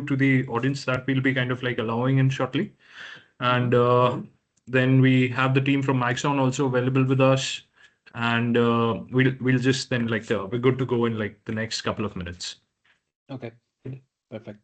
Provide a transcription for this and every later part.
to the audience that we'll be kind of like allowing in shortly. And then we have the team from Maxon also available with us. And we'll just then like we're good to go in like the next couple of minutes. Okay, perfect.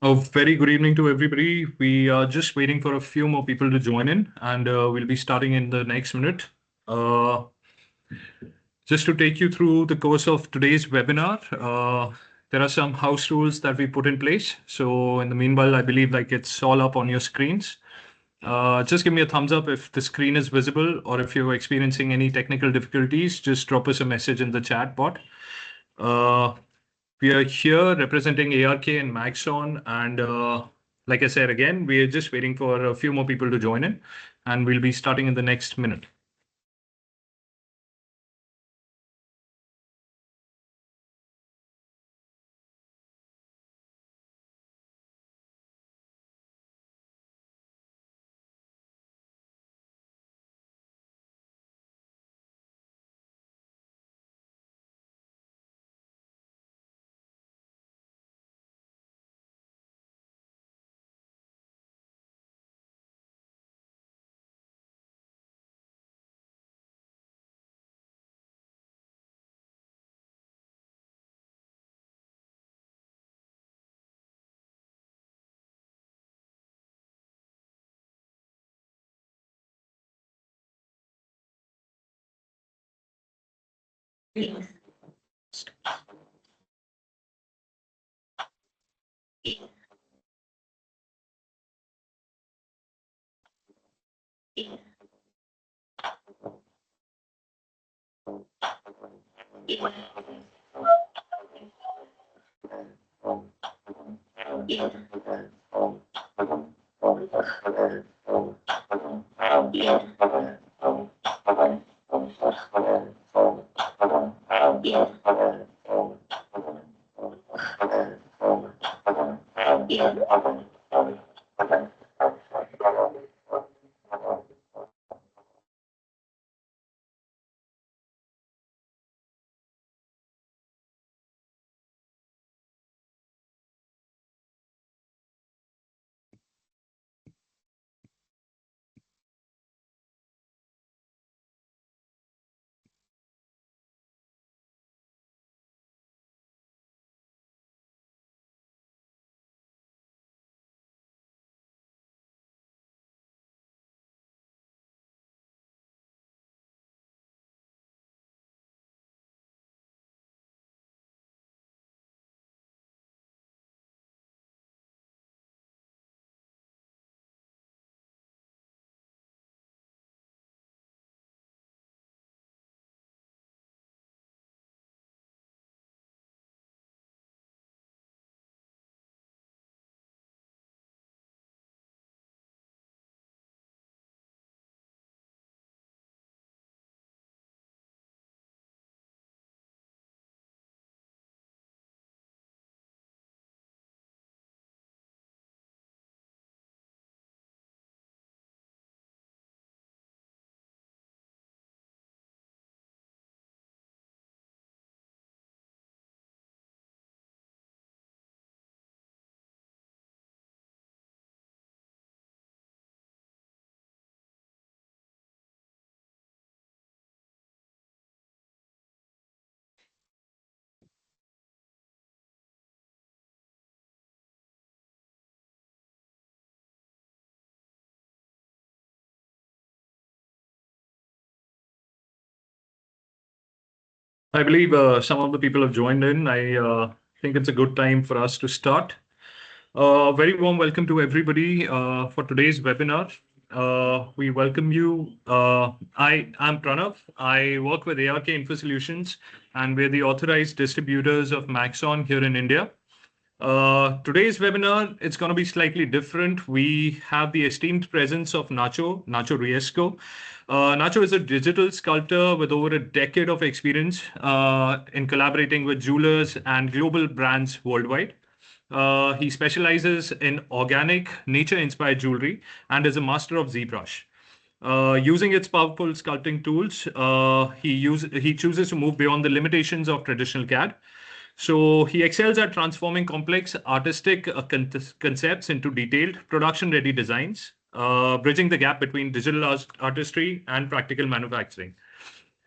A very good evening to everybody. We are just waiting for a few more people to join in, and we'll be starting in the next minute. Just to take you through the course of today's webinar, there are some house rules that we put in place. So in the meanwhile, I believe like it's all up on your screens. Just give me a thumbs up if the screen is visible, or if you're experiencing any technical difficulties, just drop us a message in the chat bot. We are here representing ARK and Maxon, and like I said again, we are just waiting for a few more people to join in, and we'll be starting in the next minute. I believe some of the people have joined in. I think it's a good time for us to start. Very warm welcome to everybody for today's webinar. We welcome you. I am Pranav. I work with ARK Info Solutions, and we're the authorized distributors of Maxon here in India. Today's webinar, it's going to be slightly different. We have the esteemed presence of Nacho Riesco. Nacho is a digital sculptor with over a decade of experience in collaborating with jewelers and global brands worldwide. He specializes in organic, nature-inspired jewelry and is a master of ZBrush. Using its powerful sculpting tools, he chooses to move beyond the limitations of traditional CAD. So he excels at transforming complex artistic concepts into detailed production-ready designs, bridging the gap between digital artistry and practical manufacturing.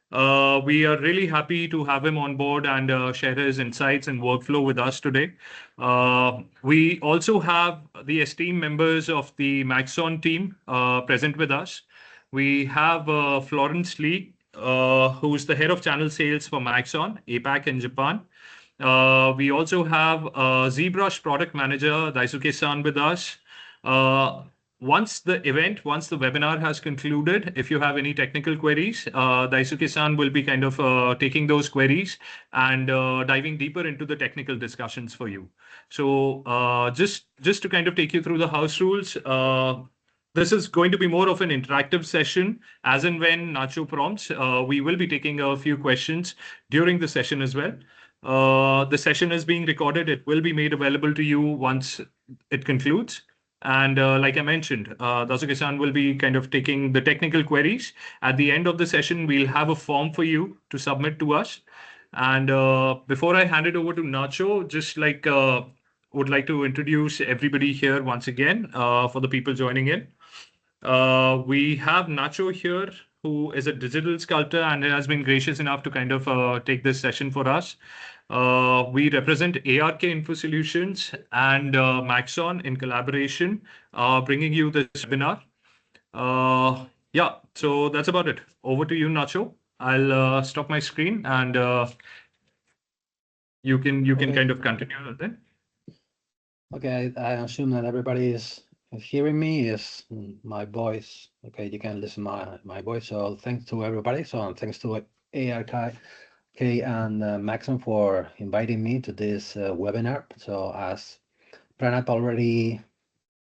We are really happy to have him on board and share his insights and workflow with us today. We also have the esteemed members of the Maxon team present with us. We have Florence Lee, who's the head of channel sales for Maxon, APAC in Japan. We also have ZBrush product manager, Daisuke-san, with us. once the webinar has concluded, if you have any technical queries, Daisuke-san will be kind of taking those queries and diving deeper into the technical discussions for you. So just to kind of take you through the house rules, this is going to be more of an interactive session. As and when Nacho prompts, we will be taking a few questions during the session as well. The session is being recorded. It will be made available to you once it concludes. And like I mentioned, Dasuke-san will be kind of taking the technical queries. At the end of the session, we'll have a form for you to submit to us. And before I hand it over to Nacho, just like would like to introduce everybody here once again for the people joining in. We have Nacho here, who is a digital sculptor and has been gracious enough to kind of take this session for us. We represent ARK Info Solutions and Maxon in collaboration, bringing you this webinar. Yeah, so that's about it. Over to you, Nacho. I'll stop my screen and you can Okay. kind of continue then. Okay, I assume that everybody is hearing me. Is my voice okay? You can listen my voice. So thanks to everybody. So thanks to ARK and Maxim for inviting me to this webinar. So as Pranat already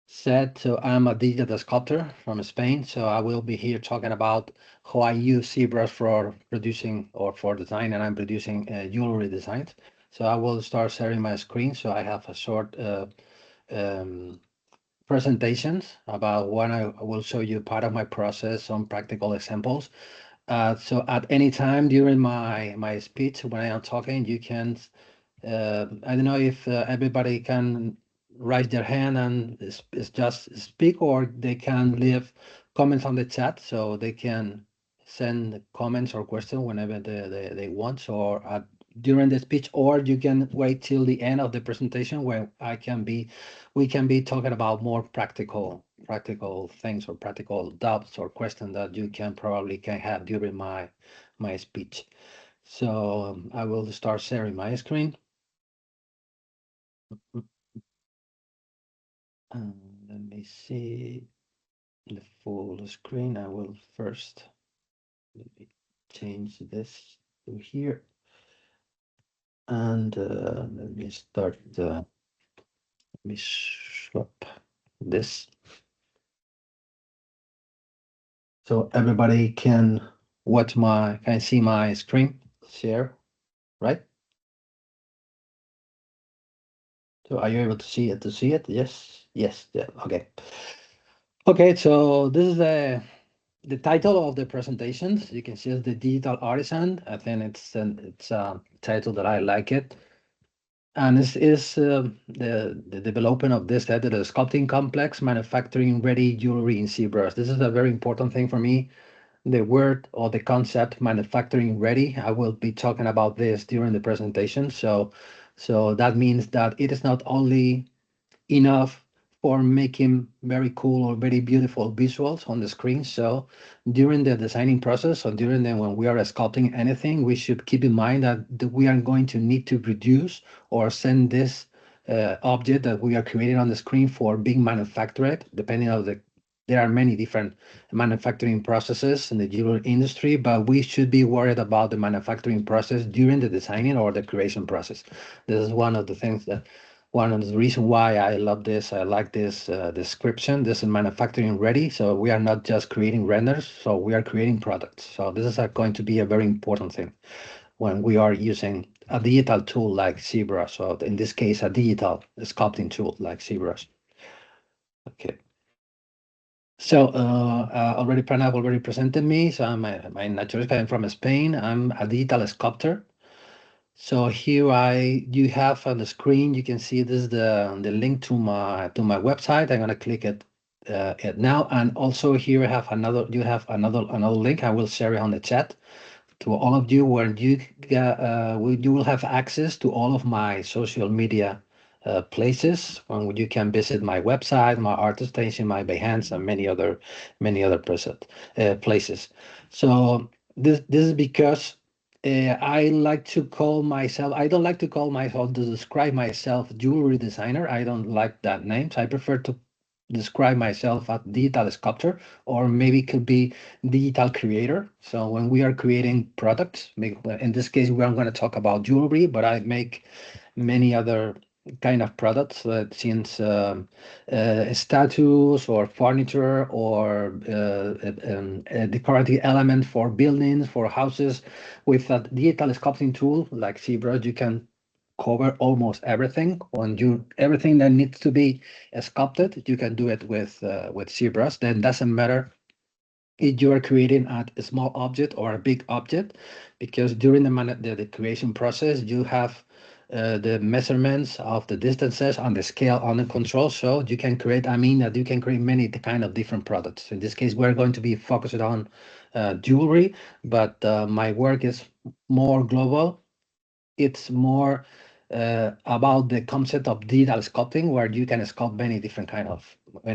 said, so I'm a digital sculptor from Spain. So I will be here talking about how I use ZBrush for producing or for design, and I'm producing jewelry designs. So I will start sharing my screen. So I have a short presentations about when I will show you part of my process, some practical examples. So at any time during my speech, when I am talking, you can, I don't know if everybody can raise their hand and just speak, or they can leave comments on the chat, so they can send comments or questions whenever they want. So during the speech, or you can wait till the end of the presentation where we can be talking about more practical things or practical doubts or questions that you can have during my speech. So I will start sharing my screen. Let me see the full screen. I will first let me change this to here, and let me start. Let me swap this so everybody can see my screen share, right? So are you able to see it? Yes, yes, yeah, okay. Okay, so this is the title of the presentations. You can see it's the Digital Artisan. I think it's a title that I like it. And this is the development of this title, the Sculpting Complex, Manufacturing Ready Jewelry in ZBrush. This is a very important thing for me. The word or the concept manufacturing ready. I will be talking about this during the presentation. So that means that it is not only enough for making very cool or very beautiful visuals on the screen. So during the designing process or during when we are sculpting anything, we should keep in mind that we are going to need to produce or send this object that we are creating on the screen for being manufactured, depending on there are many different manufacturing processes in the jewelry industry, but we should be worried about the manufacturing process during the designing or the creation process. This is one of the things that one of the reasons why I love this, I like this description. This is manufacturing ready. So we are not just creating renders, so we are creating products. So this is going to be a very important thing when we are using a digital tool like ZBrush, or in this case, a digital sculpting tool like ZBrush. Okay. So already Pranav already presented me. So I'm Nacho Riesco. I'm from Spain. I'm a digital sculptor. So here you have on the screen, you can see this is the link to my website. I'm gonna click it now, and also here I have another link. I will share it on the chat to all of you, where you will have access to all of my social media places, where you can visit my website, my ArtStation, my Behance, and many other places. So this is because I like to call myself. I don't like to call myself to describe myself jewelry designer. I don't like that name. So I prefer to describe myself as digital sculptor, or maybe it could be digital creator. So when we are creating products, in this case, we are going to talk about jewelry, but I make many other kind of products, since statues or furniture or a decorative element for buildings, for houses. With a digital sculpting tool like ZBrush, you can cover almost everything. When you everything that needs to be sculpted, you can do it with ZBrush. Then doesn't matter if you are creating a small object or a big object, because during the creation process, you have the measurements of the distances on the scale on the control. So you can create, I mean, that you can create many kind of different products. In this case, we're going to be focused on jewelry, but my work is more global. It's more about the concept of digital sculpting, where you can sculpt many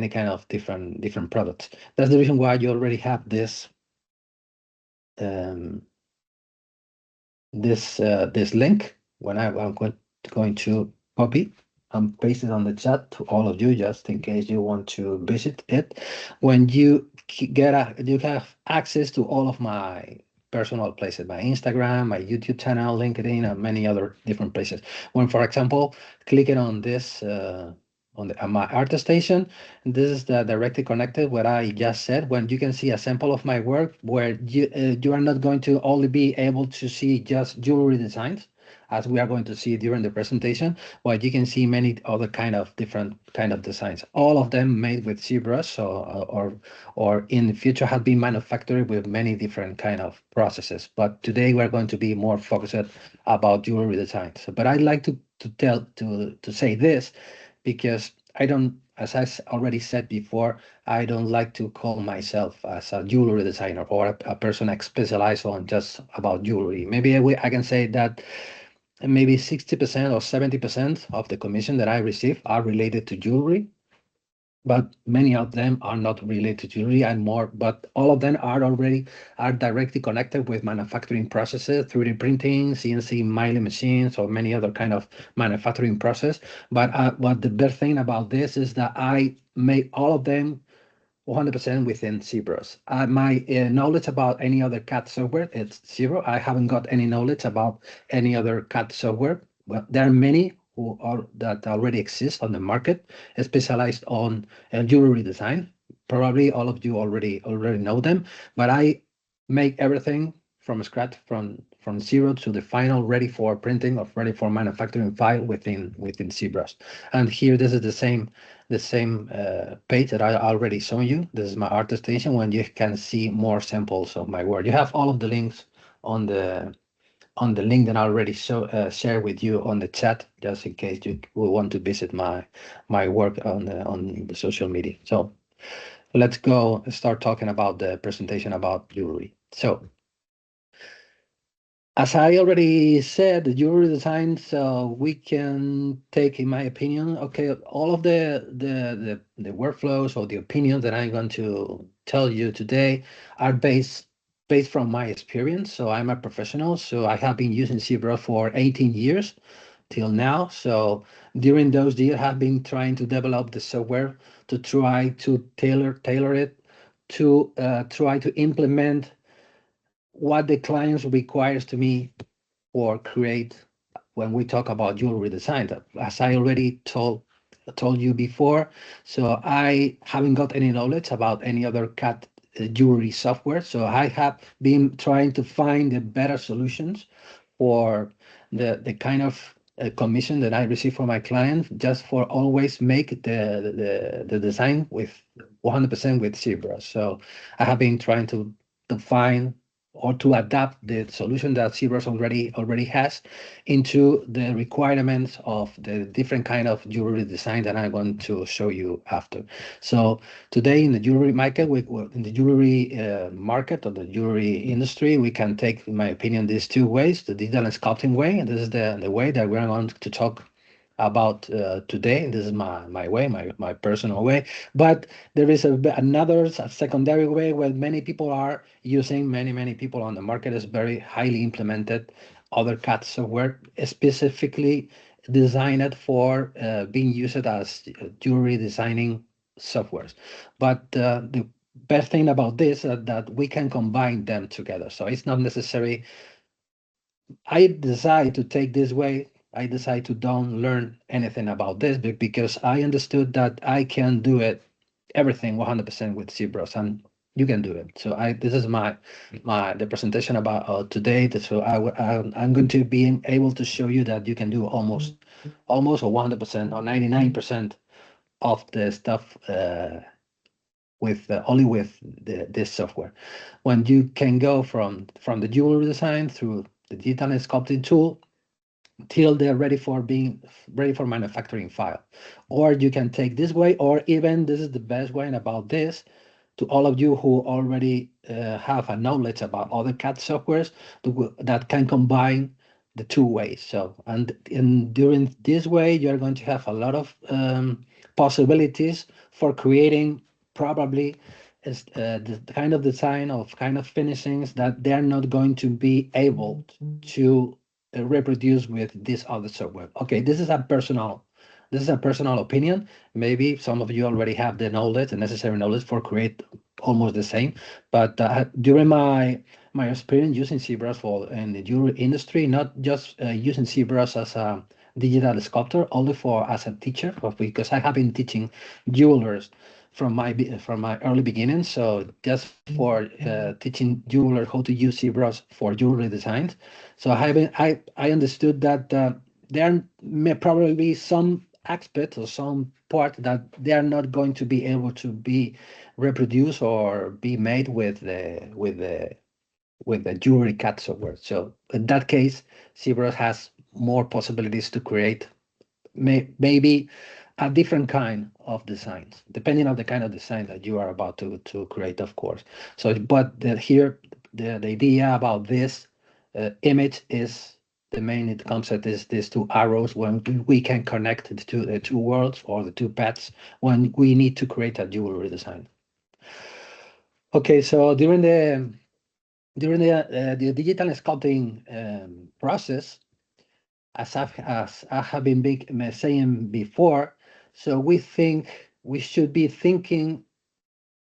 kind of different products. That's the reason why you already have um, this link. When I'm going to copy and paste it on the chat to all of you, just in case you want to visit it. When you you have access to all of my personal places, my Instagram, my YouTube channel, LinkedIn, and many other different places. When, for example, clicking on this on my art station, this is directly connected what I just said. When you can see a sample of my work, where you are not going to only be able to see just jewelry designs, as we are going to see during the presentation, but you can see many other different kind of designs, all of them made with ZBrush, or in the future have been manufactured with many different kind of processes. But today we're going to be more focused about jewelry designs. But I'd like to say this, because I don't, as already said before, I don't like to call myself as a jewelry designer or a person specialized on just about jewelry. Maybe I can say that maybe 60% or 70% of the commission that I receive are related to jewelry, but many of them are not related to jewelry and more, but all of them are directly connected with manufacturing processes, 3D printing, CNC milling machines, or many other kind of manufacturing process. But what the best thing about this is that I make all of them 100% within ZBrush. My knowledge about any other CAD software, it's zero. I haven't got any knowledge about any other CAD software. Well, there are many that already exist on the market, specialized on jewelry design. Probably all of you already know them, but I make everything from scratch, from zero to the final, ready for printing or ready for manufacturing file within ZBrush. And here, this is the same page that I already shown you. This is my art station, when you can see more samples of my work. You have all of the links on the link that I already share with you on the chat, just in case you will want to visit my work on the social media. So let's go start talking about the presentation about jewelry. So, as I already said, the jewelry design, so we can take, in my opinion, okay, all of the workflows or the opinions that I'm going to tell you today are based from my experience. So I'm a professional, so I have been using ZBrush for 18 years till now. So during those years, I have been trying to develop the software to try to tailor it, to try to implement what the clients requires to me or create when we talk about jewelry design. As I already told you before, so I haven't got any knowledge about any other cat jewelry software. So I have been trying to find the better solutions for the kind of commission that I receive from my client, just for always make the design with 100% with ZBrush. So I have been trying to find or to adapt the solution that ZBrush already has into the requirements of the different kind of jewelry design that I'm going to show you after. So today in the jewelry market, in the jewelry market or the jewelry industry, we can take, in my opinion, these two ways: the digital and sculpting way, and this is the way that we're going to talk about today. This is my way, my personal way. But there is another secondary way where many people are using, many people on the market is very highly implemented other CAD software, specifically designed for being used as jewelry designing softwares. But the best thing about this is that we can combine them together. So it's not necessary I decide to take this way. I decide to don't learn anything about this because I understood that I can do it everything 100% with ZBrush, and you can do it. So this is the presentation about today. So I'm going to be able to show you that you can do almost or 100% or 99% of the stuff with only with this software. When you can go from the jewelry design through the digital sculpting tool till they're ready for manufacturing file. Or you can take this way, or even this is the best way about this, to all of you who already have a knowledge about other CAD softwares that can combine the two ways. So, during this way, you're going to have a lot of possibilities for creating probably the kind of design of kind of finishings that they're not going to be able to reproduce with this other software. Okay, this is a personal opinion. Maybe some of you already have the knowledge, the necessary knowledge for create almost the same. But during my experience using ZBrush for in the jewelry industry, not just using ZBrush as a digital sculptor, only for as a teacher, because I have been teaching jewelers from my early beginnings. So just for teaching jewelers how to use ZBrush for jewelry designs. So I understood that there may probably be some aspect or some part that they are not going to be able to be reproduced or be made with the jewelry CAD software. So in that case, ZBrush has more possibilities to create maybe a different kind of designs, depending on the kind of design that you are about to create, of course. So, but here, the idea about this image is the main concept is these two arrows when we can connect the two worlds or the two paths when we need to create a jewelry design. Okay, so during the digital sculpting process, as I have been saying before, so we should be thinking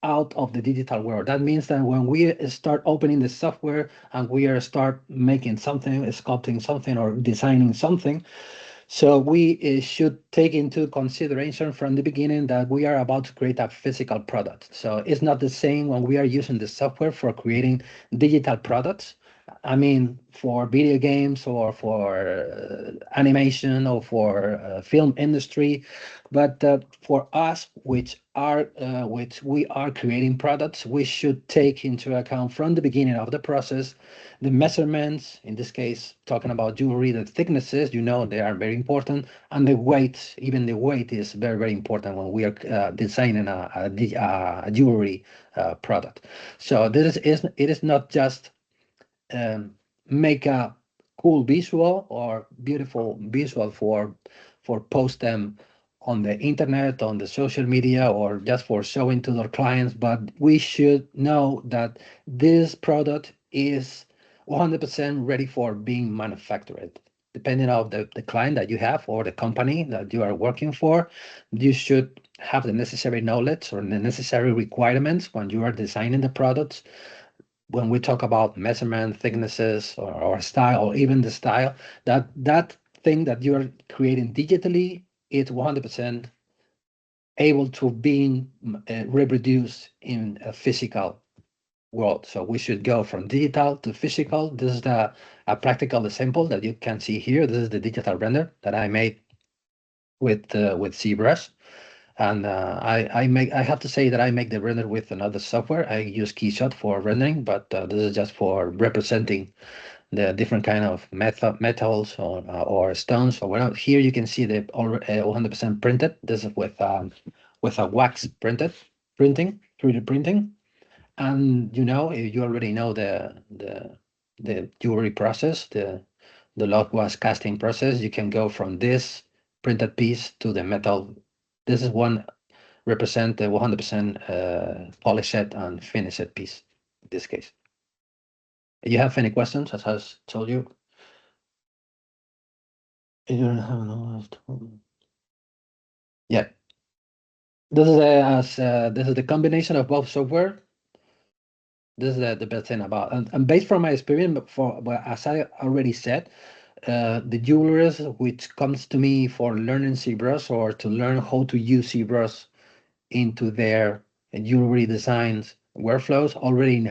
out of the digital world. That means that when we start opening the software and we are start making something, sculpting something or designing something, so we should take into consideration from the beginning that we are about to create a physical product. So it's not the same when we are using the software for creating digital products. I mean, for video games or for animation or for film industry, but for us, which we are creating products, we should take into account from the beginning of the process the measurements. In this case, talking about jewelry, the thicknesses, they are very important, and the weight, even the weight is very, very important when we are designing a jewelry product. So it is not just make a cool visual or beautiful visual for post them on the internet, on the social media, or just for showing to their clients. But we should know that this product is 100% ready for being manufactured. Depending on the client that you have or the company that you are working for, you should have the necessary knowledge or the necessary requirements when you are designing the products. When we talk about measurement, thicknesses, or style, or even the style, that thing that you're creating digitally, it's 100% able to being reproduced in a physical world. So we should go from digital to physical. This is a practical example that you can see here. This is the digital render that I made with ZBrush. And I have to say that I make the render with another software. I use KeyShot for rendering, but this is just for representing the different kind of metals or stones or whatever. Here you can see the 100% printed. This is with a wax printing, 3D printing. And you already know the jewelry process, the log was casting process. You can go from this printed piece to the metal. This is one represent the 100% polished and finished piece in this case. You have any questions, as I told you? You don't have no. Yeah. This is the combination of both software. This is the best thing about, and based from my experience, but as I already said, the jewelers which comes to me for learning ZBrush or to learn how to use ZBrush into their jewelry designs workflows already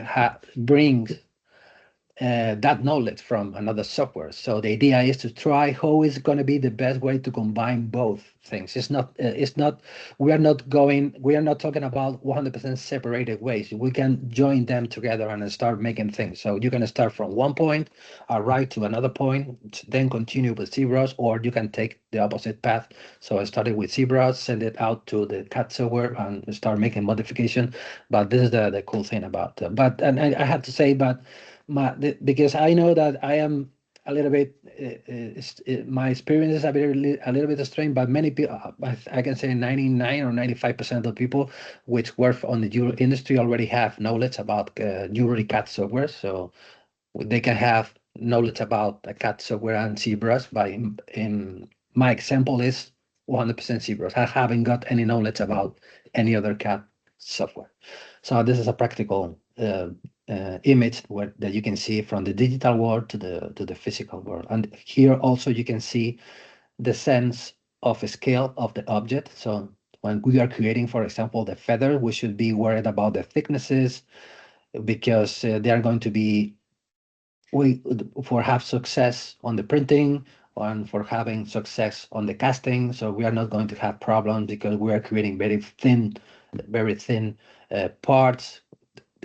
brings that knowledge from another software. So the idea is to try how is going to be the best way to combine both things. We are not talking about 100% separated ways. We can join them together and start making things. So you can start from one point, arrive to another point, then continue with ZBrush, or you can take the opposite path. So I started with ZBrush, send it out to the CAD software and start making modification. But this is the cool thing about, and I have to say, but because I know that I am a little bit, my experience is a little bit strange, but many people, I can say 99 or 95% of people which work on the jewelry industry already have knowledge about jewelry CAD software. So they can have knowledge about the CAD software and ZBrush. But in my example is 100% ZBrush. I haven't got any knowledge about any other CAD software. So this is a practical image that you can see from the digital world to the physical world. And here also you can see the sense of scale of the object. So when we are creating, for example, the feather, we should be worried about the thicknesses because they are going to be for have success on the printing and for having success on the casting. So we are not going to have problems because we are creating very thin parts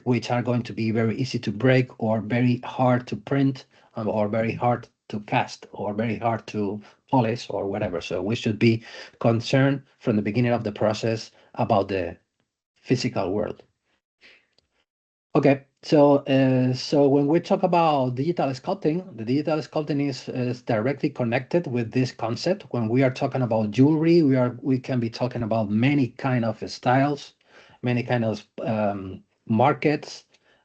which are going to be very easy to break or very hard to print or very hard to cast or very hard to polish or whatever. So we should be concerned from the beginning of the process about the physical world. Okay, so when we talk about digital sculpting, the digital sculpting is directly connected with this concept. When we are talking about jewelry, we can be talking about many kind of styles, many kind of markets,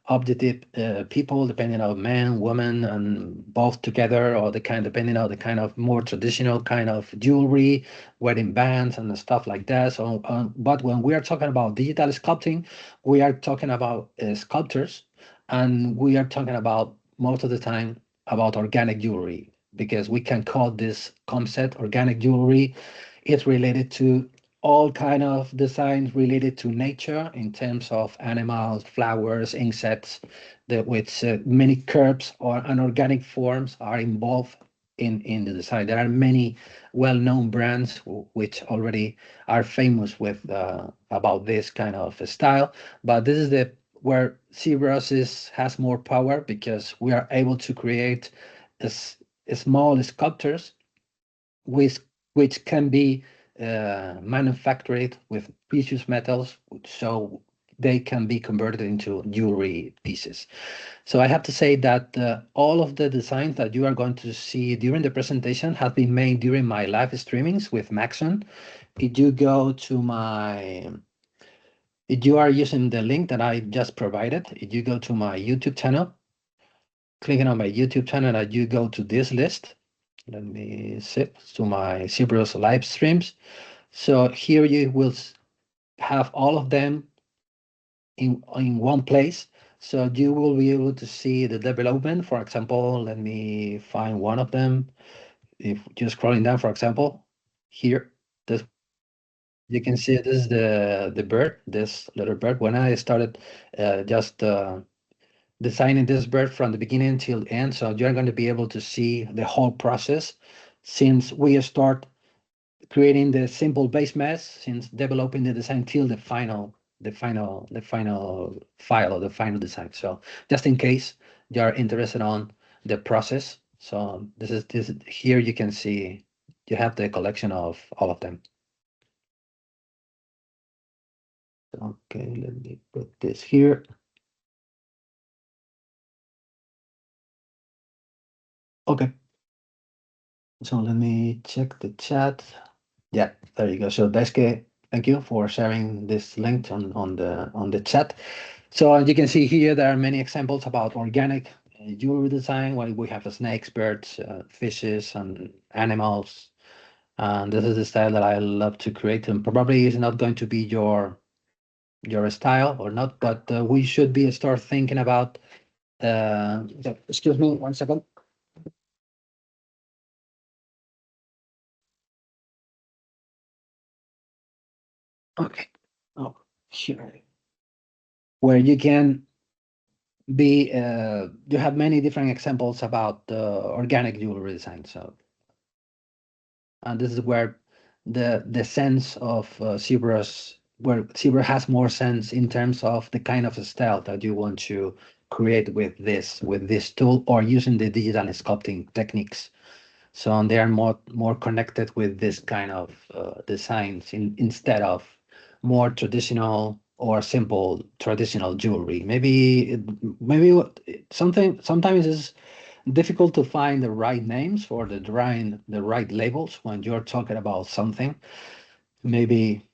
objective people, depending on man, woman, and both together, or depending on the kind of more traditional kind of jewelry, wedding bands and stuff like that. So, but when we are talking about digital sculpting, we are talking about sculptors, and we are talking about most of the time about organic jewelry because we can call this concept organic jewelry. It's related to all kind of designs related to nature in terms of animals, flowers, insects, which many curves or unorganic forms are involved in the design. There are many well-known brands which already are famous with about this kind of style, but this is where ZBrush has more power because we are able to create small sculptures with which can be manufactured with precious metals, so they can be converted into jewelry pieces. So I have to say that all of the designs that you are going to see during the presentation have been made during my live streamings with Maxon. If you go to if you are using the link that I just provided, if you go to my YouTube channel, clicking on my YouTube channel, and you go to this list, let me sit to my ZBrush live streams. So here you will have all of them in one place. So you will be able to see the development. For example, let me find one of them. If you're scrolling down, for example, here, this you can see this is the bird, this little bird. When I started just designing this bird from the beginning till the end, so you're going to be able to see the whole process since we start creating the simple base mesh, since developing the design till the final file or the final design. So just in case you are interested on the process, so this here you can see you have the collection of all of them. Okay, let me put this here. Okay, so let me check the chat. Yeah, there you go. So Daisuke, thank you for sharing this link on the chat. So as you can see here, there are many examples about organic jewelry design. While we have snakes, birds, fishes, and animals, And this is the style that I love to create, and probably is not going to be your style or not, but we should be start thinking about. Excuse me, 1 second. Okay. Oh, here, where you can be. You have many different examples about organic jewelry design. So, and this is where the sense of ZBrush, where ZBrush has more sense in terms of the kind of style that you want to create with this tool, or using the digital sculpting techniques. So they are more connected with this kind of designs instead of more traditional or simple traditional jewelry. Maybe sometimes it's difficult to find the right names or the right labels when you're talking about something. Maybe,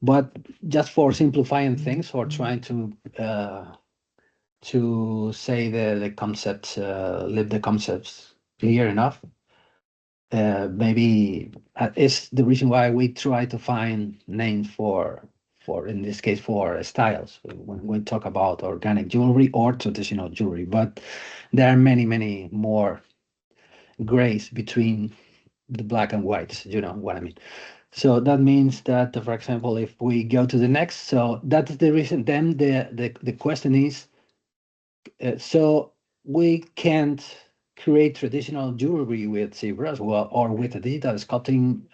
but just for simplifying things or trying to say the concepts, leave the concepts clear enough. Maybe is the reason why we try to find names for in this case for styles when we talk about organic jewelry or traditional jewelry. But there are many more grays between the black and whites. You know what I mean? So that means that, for example, if we go to the next, so that's the reason. Then the question is, so we can't create traditional jewelry with ZBrush, well, or with a digital sculpting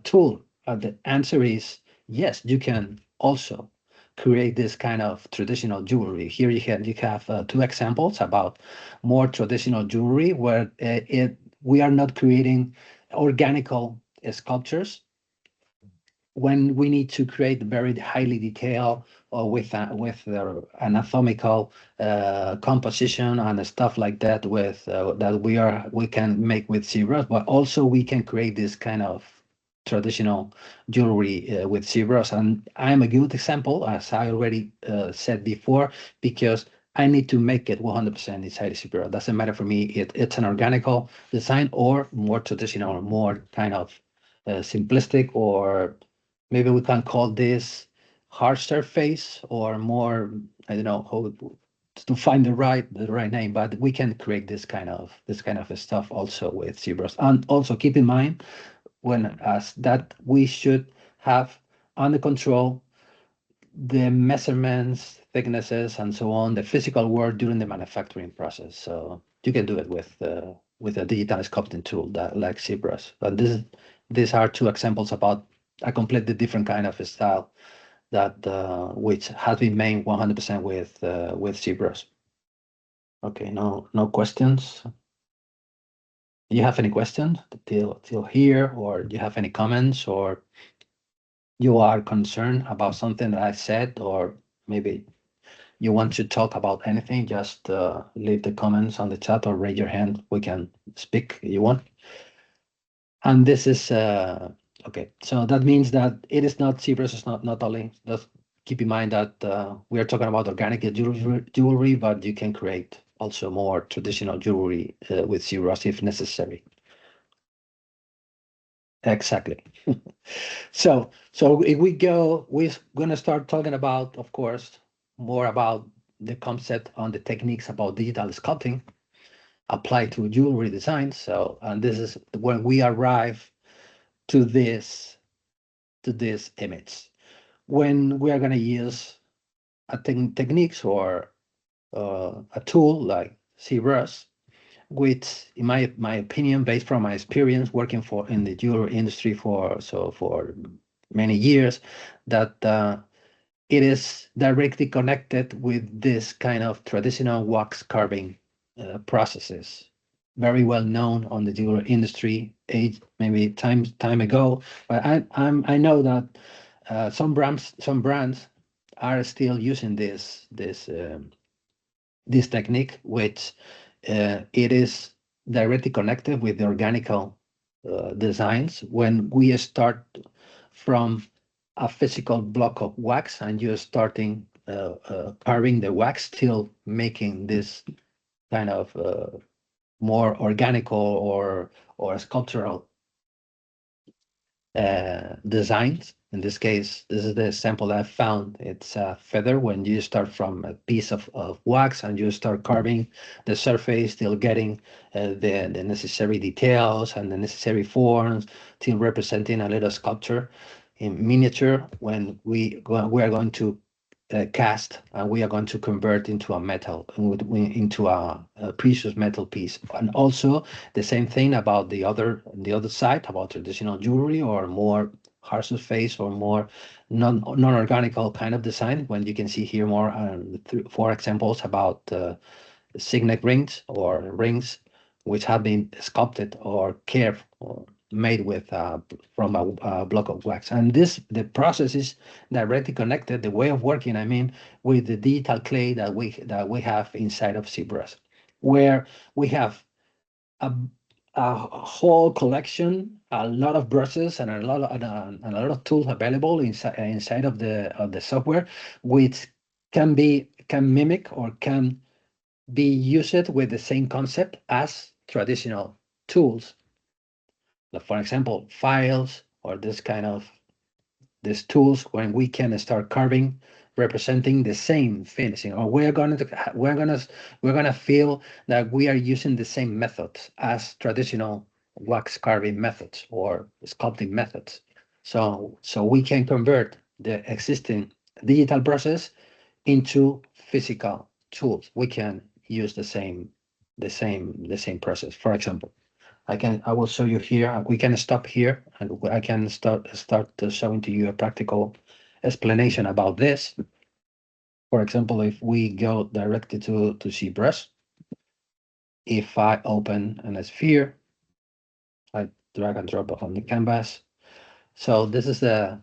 tool. The answer is yes, you can also create this kind of traditional jewelry. Here you have two examples about more traditional jewelry where we are not creating organical sculptures when we need to create very highly detailed or with the anatomical composition and stuff like that with that we can make with ZBrush, but also we can create this kind of traditional jewelry with ZBrush. And I'm a good example, as I already said before, because I need to make it 100% inside ZBrush. Doesn't matter for me. It's an organical design or more traditional, more kind of simplistic, or maybe we can call this hard surface, or more, I don't know how to find the right name, but we can create this kind of stuff also with ZBrush. And also keep in mind when as that we should have under control the measurements, thicknesses, and so on, the physical work during the manufacturing process. So you can do it with a digital sculpting tool that like ZBrush. But these are two examples about a completely different kind of style that which has been made 100% with ZBrush. Okay, no questions. You have any questions till here, or do you have any comments, or you are concerned about something that I said, or maybe you want to talk about anything, just leave the comments on the chat or raise your hand. We can speak if you want. And this is okay. So that means that it is not ZBrush is not only. Just keep in mind that we are talking about organic jewelry, but you can create also more traditional jewelry with ZBrush if necessary. Exactly. So if we're gonna start talking about, of course, more about the concept on the techniques about digital sculpting applied to jewelry design. So, and this is when we arrive to this image. When we are gonna use a techniques or a tool like ZBrush, which, in my opinion, based from my experience working for in the jewelry industry for many years, that it is directly connected with this kind of traditional wax carving processes, very well known on the jewelry industry, maybe time ago. But I know that some brands are still using this technique, which it is directly connected with the organical designs. When we start from a physical block of wax and you're starting carving the wax, still making this kind of more organical or sculptural designs. In this case, this is the sample I found. It's a feather. When you start from a piece of wax and you start carving the surface, till getting the necessary details and the necessary forms, till representing a little sculpture in miniature. When we are going to cast, and we are going to convert into a metal, into a precious metal piece. And also the same thing about the other side, about traditional jewelry or more hard surface or more non-organical kind of design. When you can see here more four examples about signet rings or rings which have been sculpted or carved or made with from a block of wax. And the process is directly connected, the way of working, I mean, with the digital clay that we have inside of ZBrush, where we have a, a whole collection, a lot of brushes and a lot of tools available inside of the software, which can mimic or can be used with the same concept as traditional tools. Like for example, files or this kind of these tools when we can start carving, representing the same finishing, or we're gonna feel that we are using the same methods as traditional wax carving methods or sculpting methods. So we can convert the existing digital process into physical tools. We can use the same process. For example, I will show you here. We can stop here and I can start showing to you a practical explanation about this. For example, if we go directly to ZBrush, if I open an sphere, I drag and drop on the canvas. So this is the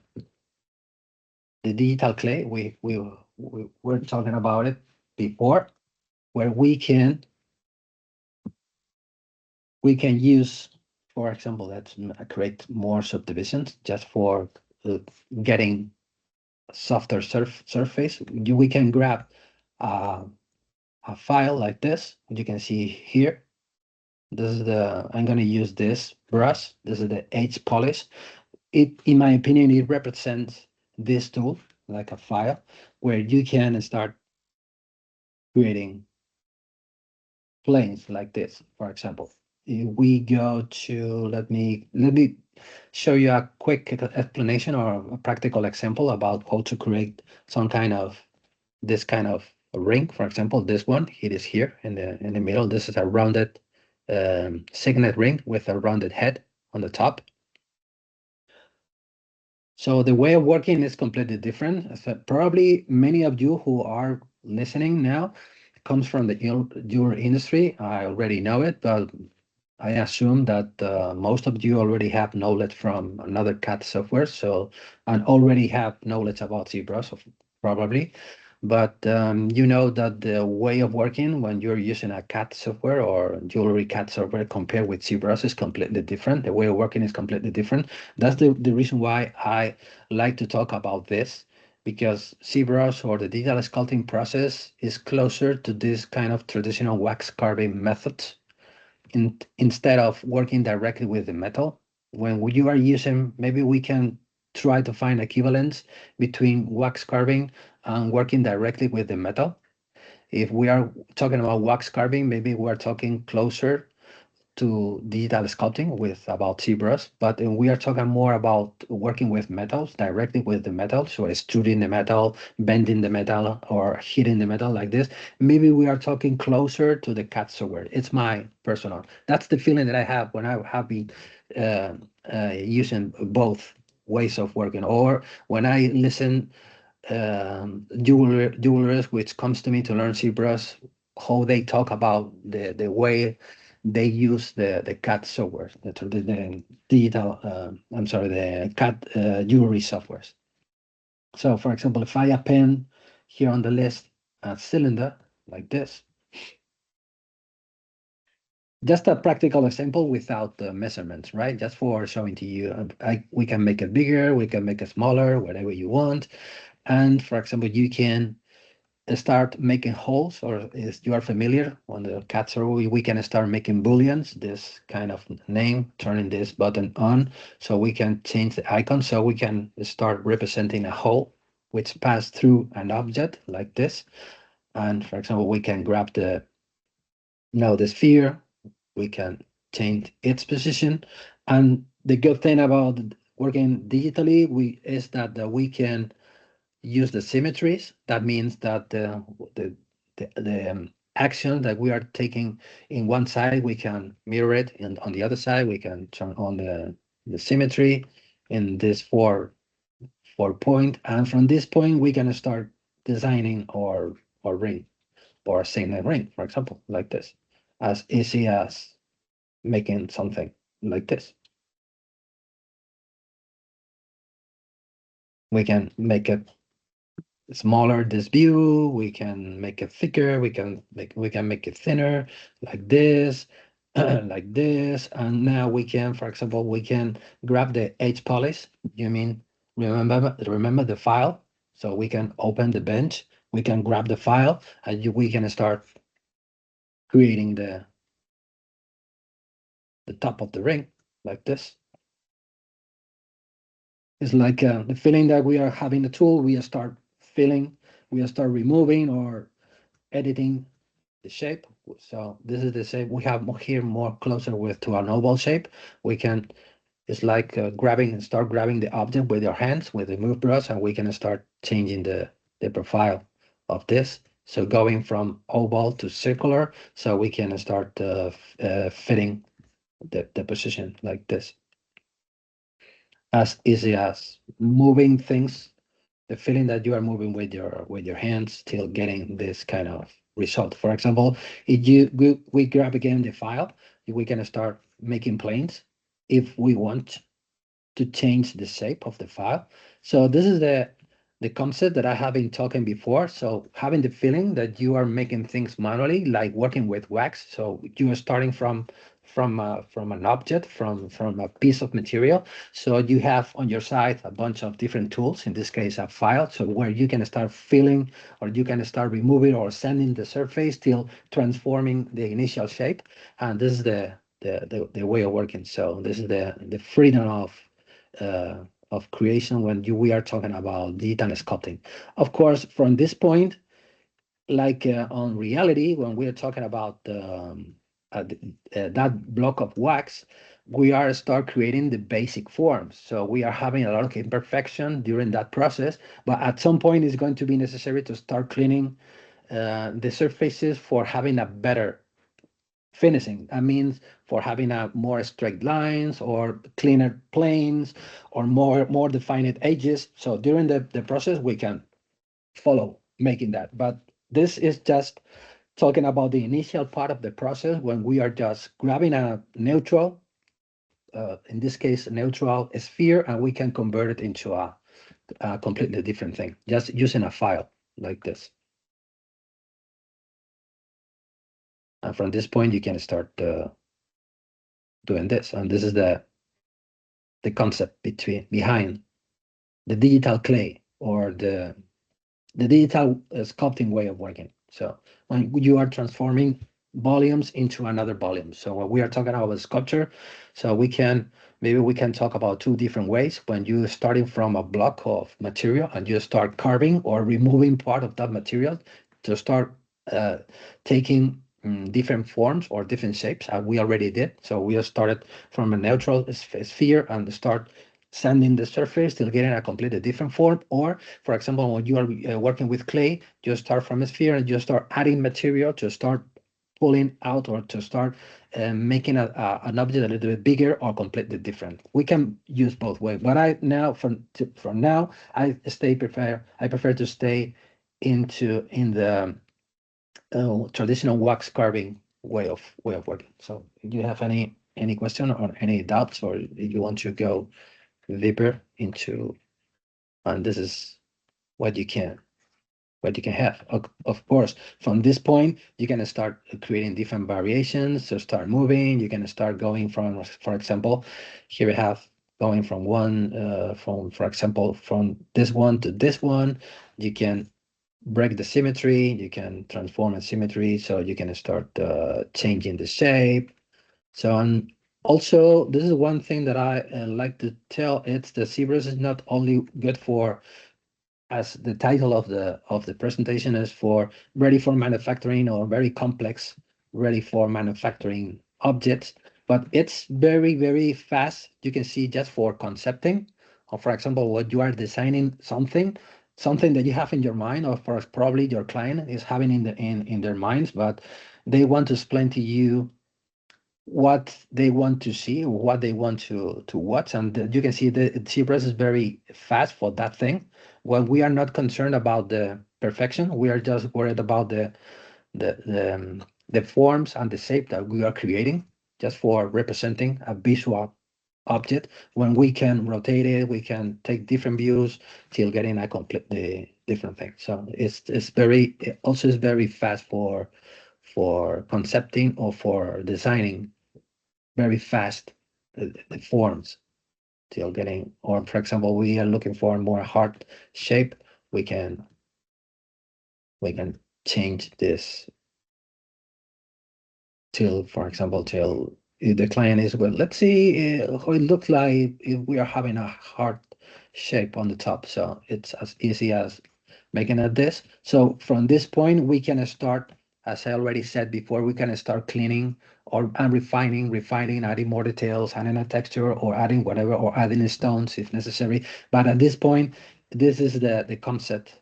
digital clay. We were talking about it before, where we can use, for example, let's create more subdivisions just for getting softer surface. We can grab a file like this. You can see here. This is I'm going to use this brush. This is the H polish. In my opinion, it represents this tool, like a file, where you can start creating planes like this, for example. If we go to, let me show you a quick explanation or a practical example about how to create some kind of this kind of ring. For example, this one, it is here in the middle. This is a rounded signet ring with a rounded head on the top. So the way of working is completely different. So probably many of you who are listening now comes from the jewelry industry. I already know it, but I assume that most of you already have knowledge from another CAD software, and already have knowledge about ZBrush, probably. But you know that the way of working when you're using a CAD software or jewelry CAD software compared with ZBrush is completely different. The way of working is completely different. That's the reason why I like to talk about this, because ZBrush or the digital sculpting process is closer to this kind of traditional wax carving methods instead of working directly with the metal. When you are using, maybe we can try to find equivalence between wax carving and working directly with the metal. If we are talking about wax carving, maybe we're talking closer to digital sculpting with about ZBrush, but we are talking more about working with metals, directly with the metal, so extruding the metal, bending the metal, or hitting the metal like this. Maybe we are talking closer to the CAD software. It's my personal. That's the feeling that I have when I have been using both ways of working, or when I listen jewelers which comes to me to learn ZBrush, how they talk about the way they use the CAD software, the digital, I'm sorry, the CAD jewelry softwares. So for example, if I append here on the list a cylinder like this, just a practical example without the measurements, right? Just for showing to you, we can make it bigger, we can make it smaller, whatever you want. And for example, you can start making holes, or is you are familiar when the cats are, we can start making booleans, this kind of name, turning this button on, so we can change the icon, so we can start representing a hole which pass through an object like this. And for example, we can grab the sphere, we can change its position. And the good thing about working digitally is that we can use the symmetries. That means that the action that we are taking in one side, we can mirror it, and on the other side, we can turn on the symmetry in this four point, and from this point, we can start designing our ring or a signet ring, for example, like this, as easy as making something like this. We can make it smaller, this view, we can make it thicker, we can make it thinner, like this, like this. And now we can, for example, we can grab the edge polish. You mean, remember the file? So we can open the bench, we can grab the file, and we can start creating the top of the ring like this. It's like the feeling that we are having the tool, we start filling, we start removing or editing the shape. So this is the shape we have here, more closer with to an oval shape. We can, it's like start grabbing the object with your hands with the move brush, and we can start changing the profile of this. So going from oval to circular, so we can start fitting the position like this, as easy as moving things, the feeling that you are moving with your hands, still getting this kind of result. For example, if we grab again the file, we can start making planes if we want to change the shape of the file. So this is the concept that I have been talking before. So having the feeling that you are making things manually, like working with wax. So you are starting from an object, from a piece of material. So you have on your side a bunch of different tools, in this case a file, so where you can start filling, or you can start removing or sanding the surface till transforming the initial shape. And this is the way of working. So this is the freedom of creation when we are talking about digital sculpting. Of course, from this point, like on reality, when we are talking about that block of wax, we are start creating the basic forms. So we are having a lot of imperfection during that process, but at some point it's going to be necessary to start cleaning the surfaces for having a better finishing. That means for having a more straight lines or cleaner planes or more defined edges. So during the process, we can follow making that. But this is just talking about the initial part of the process when we are just grabbing a neutral, in this case, a neutral sphere, and we can convert it into a completely different thing, just using a file like this. And from this point, you can start doing this. And this is the concept behind the digital clay, or the digital sculpting way of working. So when you are transforming volumes into another volume. So when we are talking about sculpture, so maybe we can talk about two different ways. When you're starting from a block of material and you start carving or removing part of that material to start taking different forms or different shapes, as we already did. So we started from a neutral sphere and start sanding the surface till getting a completely different form. Or, for example, when you are working with clay, you start from a sphere and you start adding material to start pulling out, or to start making an object a little bit bigger or completely different. We can use both ways. But I now, from now, I prefer to stay in the traditional wax carving way of working. So, do you have any question or any doubts, or you want to go deeper into? And this is what you can have. Of course, from this point, you can start creating different variations. So start moving. You can start going from, for example, here we have going from one, for example, from this one to this one. You can break the symmetry, you can transform a symmetry, so you can start changing the shape. So, and also, this is one thing that I like to tell, it's the ZBrush is not only good for, as the title of the presentation is, for ready for manufacturing or very complex, ready for manufacturing objects, but it's very, very fast. You can see just for concepting, or for example, what you are designing something that you have in your mind, or for probably your client is having in their minds, but they want to explain to you what they want to see, what they want to watch, and you can see the ZBrush is very fast for that thing. When we are not concerned about the perfection, we are just worried about the forms and the shape that we are creating, just for representing a visual object. When we can rotate it, we can take different views till getting a completely different thing. So it's very, it also is very fast for concepting or for designing very fast the forms till getting, or for example, we are looking for a more hard shape, we can change this till, for example, till if the client is, well, let's see how it looks like if we are having a hard shape on the top. So it's as easy as making it this. So from this point, we can start, as I already said before, we can start cleaning and refining, adding more details, adding a texture, or adding whatever, or adding stones if necessary. But at this point, this is the concept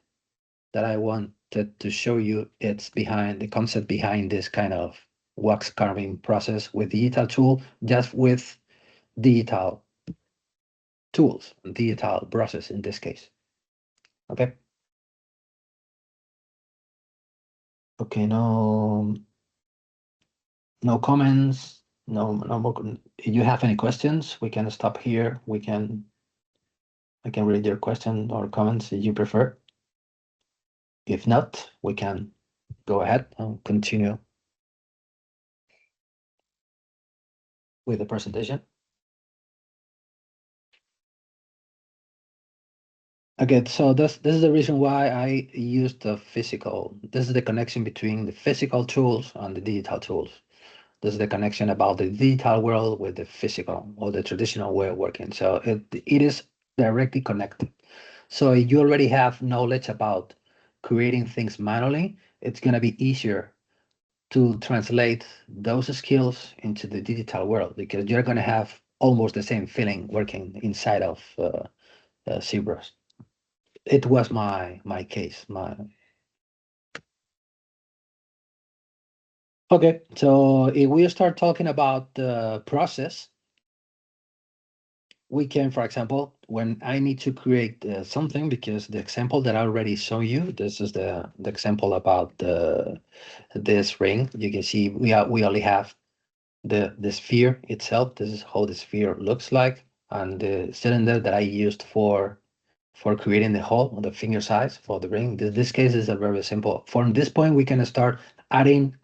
that I wanted to show you. It's behind the concept behind this kind of wax carving process with digital tool, just with digital tools, digital brushes in this case. Okay. Okay, no comments, no more. If you have any questions, we can stop here. I can read your question or comments if you prefer. If not, we can go ahead and continue with the presentation. Okay, so this is the reason why I use the physical. This is the connection between the physical tools and the digital tools. This is the connection about the digital world with the physical or the traditional way of working. So it is directly connected. So if you already have knowledge about creating things manually, it's going to be easier to translate those skills into the digital world, because you're going to have almost the same feeling working inside of ZBrush. It was my case. Okay, so if we start talking about the process, we can, for example, when I need to create something, because the example that I already show you, this is the example about this ring. You can see we only have the sphere itself. This is how the sphere looks like, and the cylinder that I used for creating the hole on the finger size for the ring. This case is a very simple. From this point, we can start adding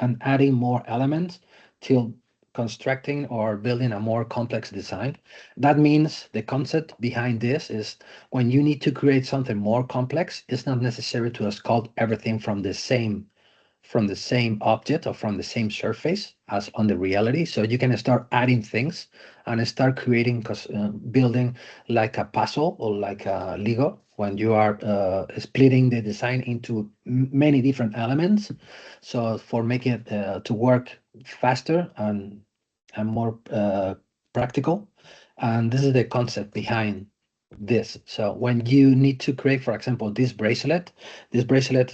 more elements till constructing or building a more complex design. That means the concept behind this is, when you need to create something more complex, it's not necessary to sculpt everything from the same object or from the same surface as on the reality. So you can start adding things and start creating, building like a puzzle or like a Lego, when you are splitting the design into many different elements. So for making it to work faster and more practical. And this is the concept behind this. So when you need to create, for example, this bracelet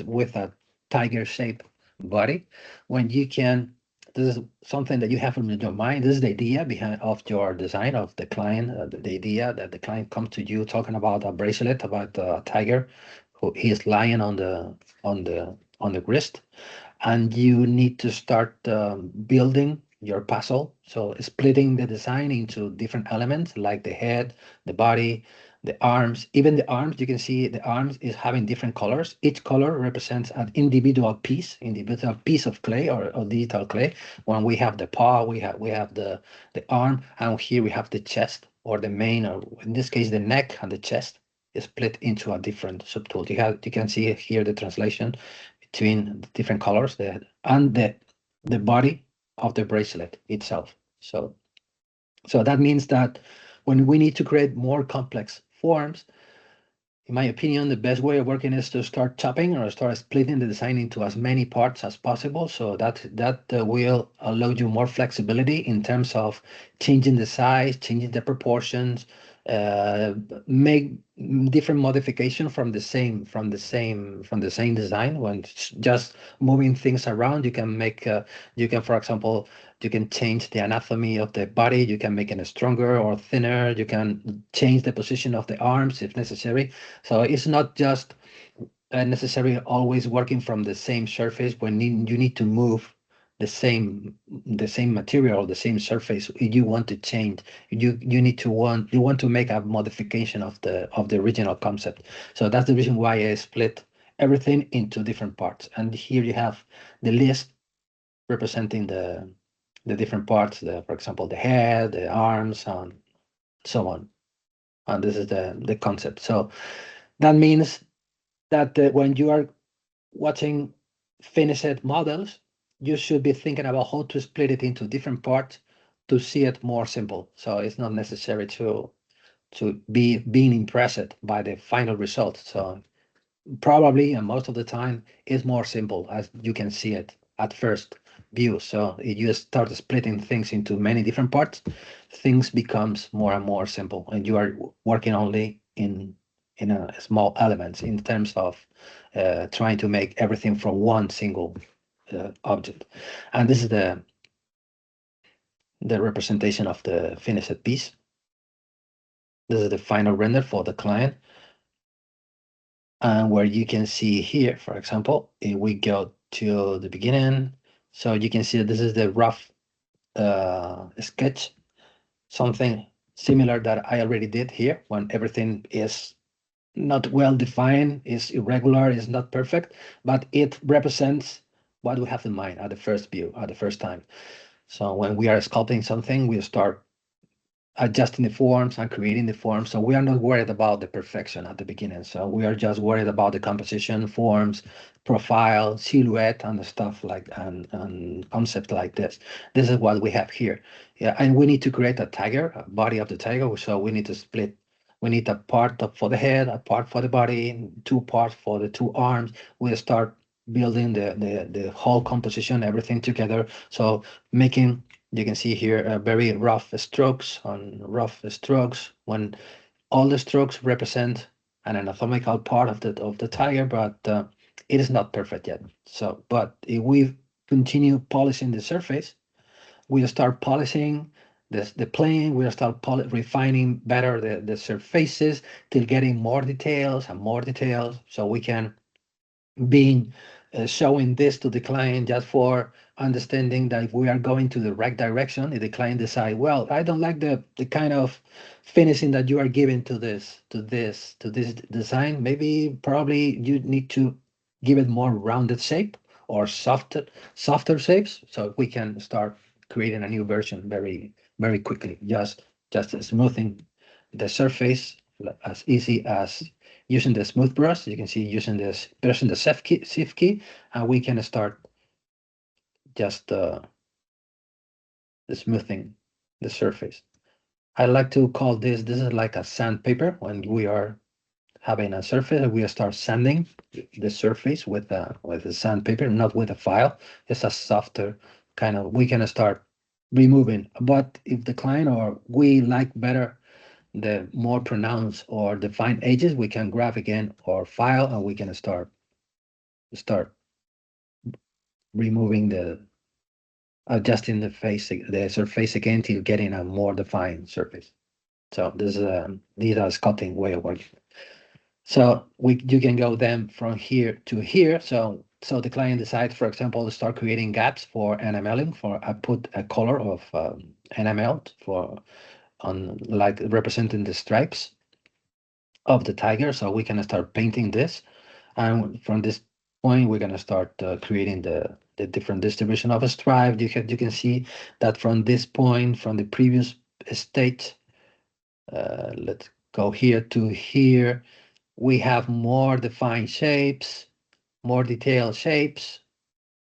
with a tiger shape body, when you can, this is something that you have in your mind. This is the idea behind of your design of the client, the idea that the client comes to you talking about a bracelet, about a tiger who is lying on the wrist, and you need to start building your puzzle. So splitting the design into different elements, like the head, the body, the arms. Even the arms, you can see the arms is having different colors. Each color represents an individual piece of clay, or digital clay. When we have the paw, we have the arm, and here we have the chest, or the mane, or in this case the neck and the chest. split into a different subtool. You can see here the translation between the different colors and the body of the bracelet itself. So that means that when we need to create more complex forms, in my opinion, the best way of working is to start chopping or start splitting the design into as many parts as possible. So that will allow you more flexibility in terms of changing the size, changing the proportions, make different modification from the same design. When just moving things around, you can make for example, you can change the anatomy of the body. You can make it stronger or thinner. You can change the position of the arms if necessary. So it's not just necessarily always working from the same surface when you need to move the same material, the same surface. You want to change. You want to make a modification of the original concept. So that's the reason why I split everything into different parts. And here you have the list representing the different parts. For example, the head, the arms, and so on. And this is the concept. So that means that when you are watching finished models, you should be thinking about how to split it into different parts to see it more simple. So it's not necessary to be being impressed by the final result. So probably, and most of the time, it's more simple as you can see it at first view. So if you start splitting things into many different parts, things becomes more and more simple, and you are working only in a small elements in terms of trying to make everything from one single object. And this is the representation of the finished piece. This is the final render for the client. And where you can see here, for example, if we go to the beginning, so you can see that this is the rough sketch, something similar that I already did here when everything is not well defined, is irregular, is not perfect, but it represents what we have in mind at the first view, at the first time. So when we are sculpting something, we start adjusting the forms and creating the forms. So we are not worried about the perfection at the beginning. So we are just worried about the composition, forms, profile, silhouette, and the stuff like and concept like this. This is what we have here. Yeah, and we need to create a tiger, a body of the tiger. So we need to split. We need a part for the head, a part for the body, two parts for the two arms. We start building the whole composition, everything together. So making, you can see here very rough strokes on rough strokes when all the strokes represent an anatomical part of the tiger, but it is not perfect yet. So, but if we continue polishing the surface, we start polishing the plane, we start refining better the surfaces till getting more details and more details, so we can being showing this to the client just for understanding that we are going to the right direction. If the client decide, well, I don't like the kind of finishing that you are giving to this design, maybe probably you need to give it more rounded shape or softer shapes, so we can start creating a new version very quickly, just smoothing the surface as easy as using the smooth brush. You can see using this, pressing the shift key, and we can start just smoothing the surface. I like to call this is like a sandpaper. When we are having a surface, we start sanding the surface with a sandpaper, not with a file. It's a softer kind of, we can start removing. But if the client or we like better the more pronounced or defined edges, we can grab again our file and we can start removing adjusting the surface again till getting a more defined surface. So this is a digital sculpting way of working. So you can go then from here to here. So the client decides, for example, to start creating gaps for enameling. I put a color of enamel on like representing the stripes of the tiger. So we can start painting this, and from this point we're going to start creating the different distribution of a stripe. You can see that from this point, from the previous state, let's go here to here. we have more defined shapes, more detailed shapes,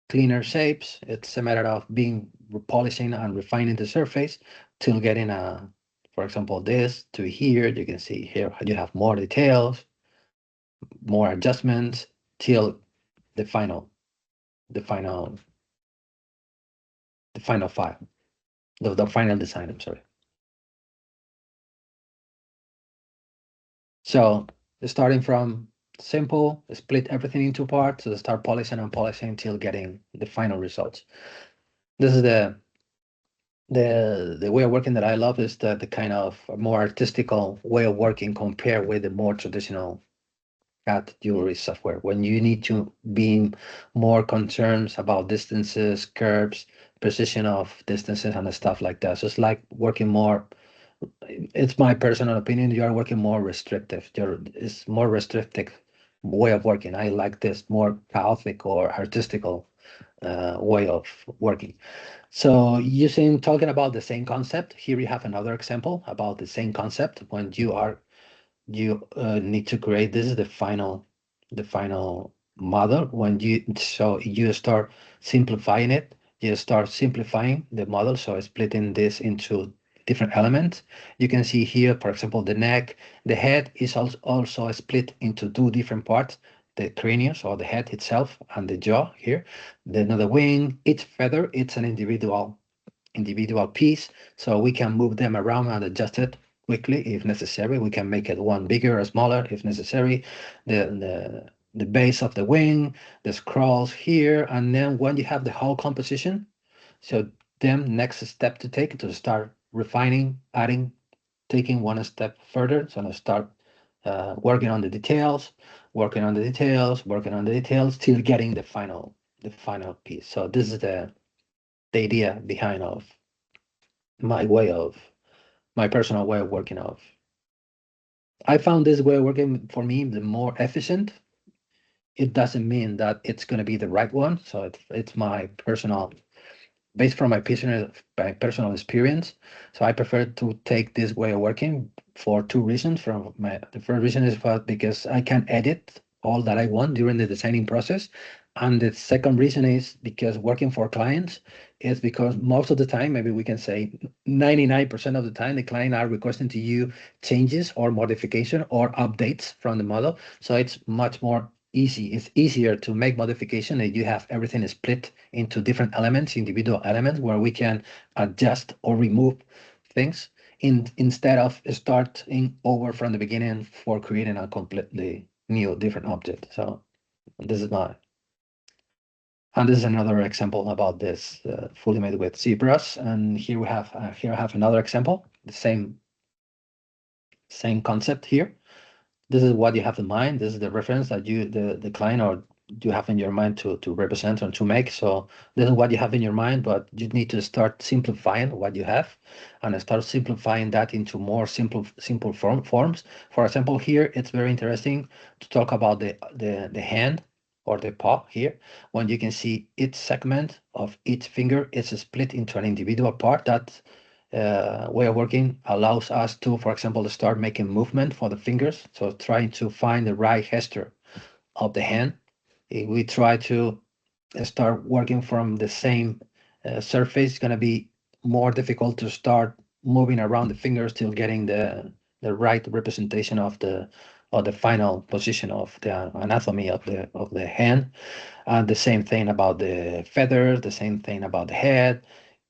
cleaner shapes. It's a matter of being polishing and refining the surface till getting a, for example, this to here. You can see here you have more details, more adjustments till the final, the final, the final file, the final design. I'm sorry. So starting from simple, split everything into parts, so start polishing and polishing until getting the final results. This is the way of working that I love, is the kind of more artistical way of working compared with the more traditional CAD jewelry software, when you need to be more concerned about distances, curves, precision of distances and stuff like that. So it's like working more, it's my personal opinion, you are working more restrictive. It's more restrictive way of working. I like this more chaotic or artistical way of working. So talking about the same concept, here you have another example about the same concept. When you need to create, this is the final model. When you start simplifying it, you start simplifying the model, so splitting this into different elements. You can see here, for example, the neck, the head is also split into two different parts, the cranius or the head itself and the jaw here. Then the wing, each feather, it's an individual piece, so we can move them around and adjust it quickly if necessary. We can make it one bigger or smaller if necessary. The base of the wing, the scrolls here, and then when you have the whole composition, so then next step to take to start refining, adding, taking one step further. So let's start working on the details, working on the details, working on the details till getting the final piece. So this is the idea behind of my personal way of working of. I found this way of working for me the more efficient. It doesn't mean that it's going to be the right one. So it's my personal, based from my personal experience. So I prefer to take this way of working for two reasons. The first reason is because I can edit all that I want during the designing process. And the second reason is because working for clients is because most of the time, maybe we can say 99% of the time, the client are requesting to you changes or modification or updates from the model. So it's much more easy. It's easier to make modification if you have everything split into different elements, individual elements, where we can adjust or remove things instead of starting over from the beginning for creating a completely new, different object. So this is and this is another example about this fully made with ZBrush. And here I have another example, the same concept here. This is what you have in mind. This is the reference that the client or you have in your mind to represent and to make. So this is what you have in your mind, but you need to start simplifying what you have and start simplifying that into more simple forms. For example, here it's very interesting to talk about the hand or the paw here, when you can see each segment of each finger is split into an individual part. That way of working allows us to, for example, start making movement for the fingers. So trying to find the right gesture of the hand. If we try to start working from the same surface, it's going to be more difficult to start moving around the fingers till getting the right representation of the final position of the anatomy of the hand. And the same thing about the feathers, the same thing about the head.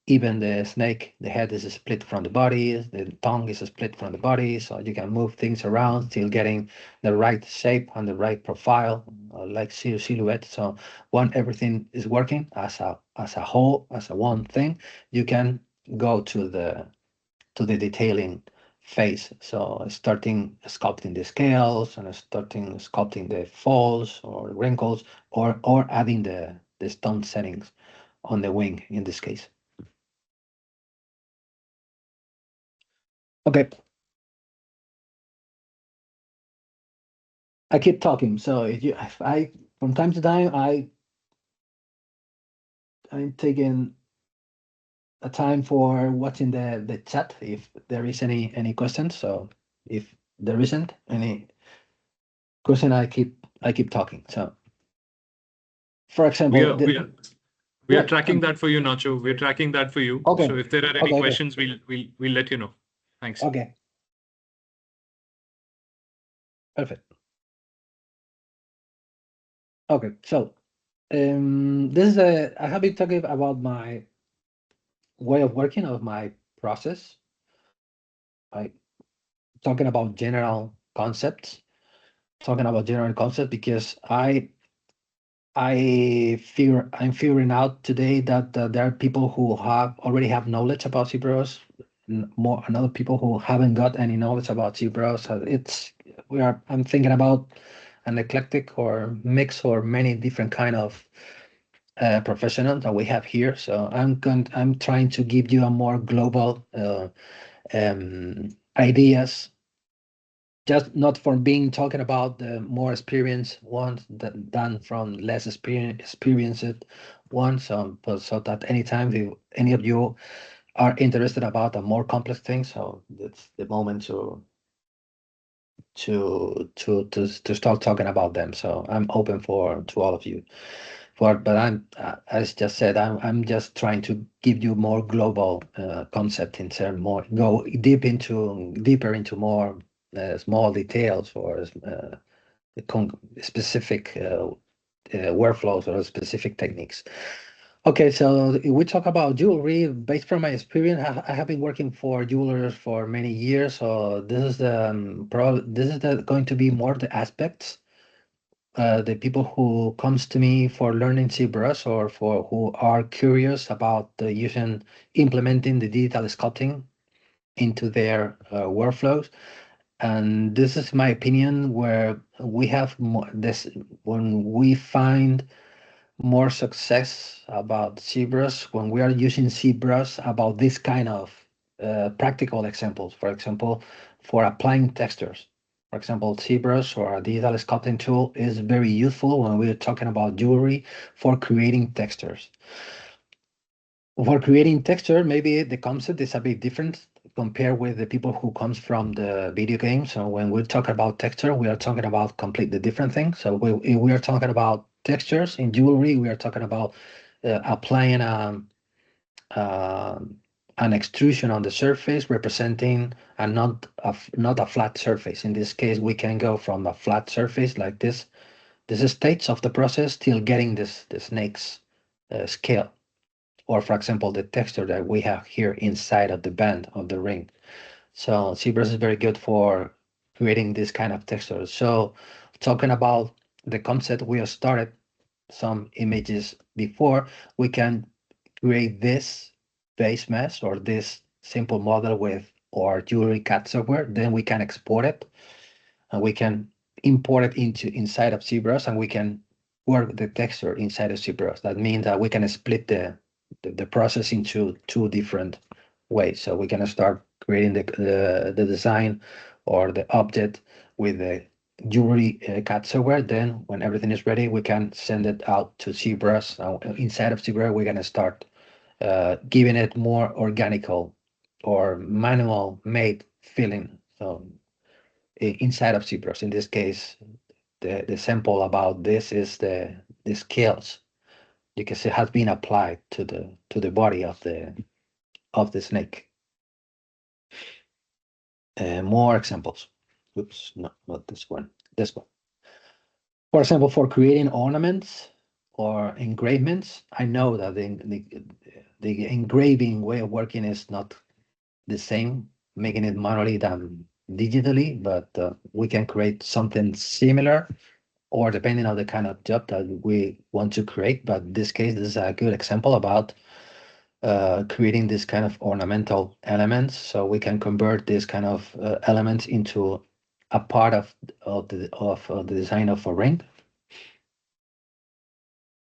Even the snake, the head is split from the body, the tongue is split from the body, so you can move things around till getting the right shape and the right profile, like silhouette. So when everything is working as a whole, as a one thing, you can go to the detailing phase. So starting sculpting the scales and starting sculpting the folds or wrinkles, or adding the stone settings on the wing in this case. Okay, I keep talking. So if I from time to time I'm taking a time for watching the chat if there is any questions. So if there isn't any, Chris and I keep talking. So, for example, We are tracking that for you, Nacho. We're tracking that for you. okay, So if there are any okay, okay, questions, we'll let you know. Thanks. okay, perfect. Okay, so this is I have been talking about my way of working, of my process. I talking about general concepts, because I'm figuring out today that there are people who already have knowledge about ZBrush, more and other people who haven't got any knowledge about ZBrush. So I'm thinking about an eclectic or mix or many different kind of professionals that we have here. So I'm trying to give you a more global ideas, just not from being talking about the more experienced ones than from less experienced ones. But so that anytime any of you are interested about a more complex thing, so it's the moment to start talking about them. So I'm open to all of you. But I'm as just said, I'm just trying to give you more global concept in terms more go deeper into more small details or specific workflows or specific techniques. Okay, so if we talk about jewelry, based from my experience, I have been working for jewelers for many years. So this is going to be more the aspects, the people who comes to me for learning ZBrush or for who are curious about implementing the digital sculpting into their workflows. And this is my opinion, where we have more, this when we find more success about ZBrush, when we are using ZBrush about this kind of practical examples. For example, for applying textures. For example, ZBrush or a digital sculpting tool is very useful when we're talking about jewelry for creating textures. For creating texture, maybe the concept is a bit different compared with the people who comes from the video games. So when we talk about texture, we are talking about completely different things. So if we are talking about textures in jewelry, we are talking about applying an extrusion on the surface representing not a flat surface. In this case, we can go from a flat surface like this stage of the process till getting the snake's scale, or for example, the texture that we have here inside of the band of the ring. So ZBrush is very good for creating this kind of texture. So talking about the concept, we have started some images before. We can create this base mesh or this simple model with our jewelry CAD software. Then we can export it and we can import it inside of ZBrush, and we can work the texture inside of ZBrush. That means that we can split the process into two different ways. So we can start creating the design or the object with the jewelry CAD software. Then when everything is ready, we can send it out to ZBrush. Inside of ZBrush, we're going to start giving it more organical or manual made feeling. So inside of ZBrush, in this case, the sample about this is the scales, because it has been applied to the body of the snake. More examples. Oops, no, not this one. This one. For example, for creating ornaments or engravements, I know that the engraving way of working is not the same, making it manually than digitally, but we can create something similar, or depending on the kind of job that we want to create. But in this case, this is a good example about creating this kind of ornamental elements. So we can convert this kind of elements into a part of the design of a ring.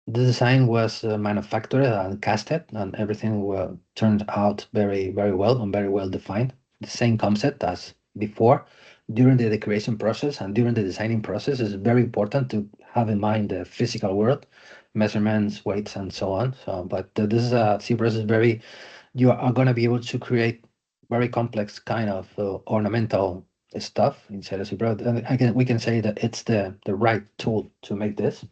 The design was manufactured and casted, and everything turned out very, very well and very well defined. The same concept as before. During the decoration process and during the designing process, it's very important to have in mind the physical world, measurements, weights, and so on. So, but this is ZBrush is very. You are going to be able to create very complex kind of ornamental stuff inside of ZBrush. And again, we can say that it's the right tool to make this.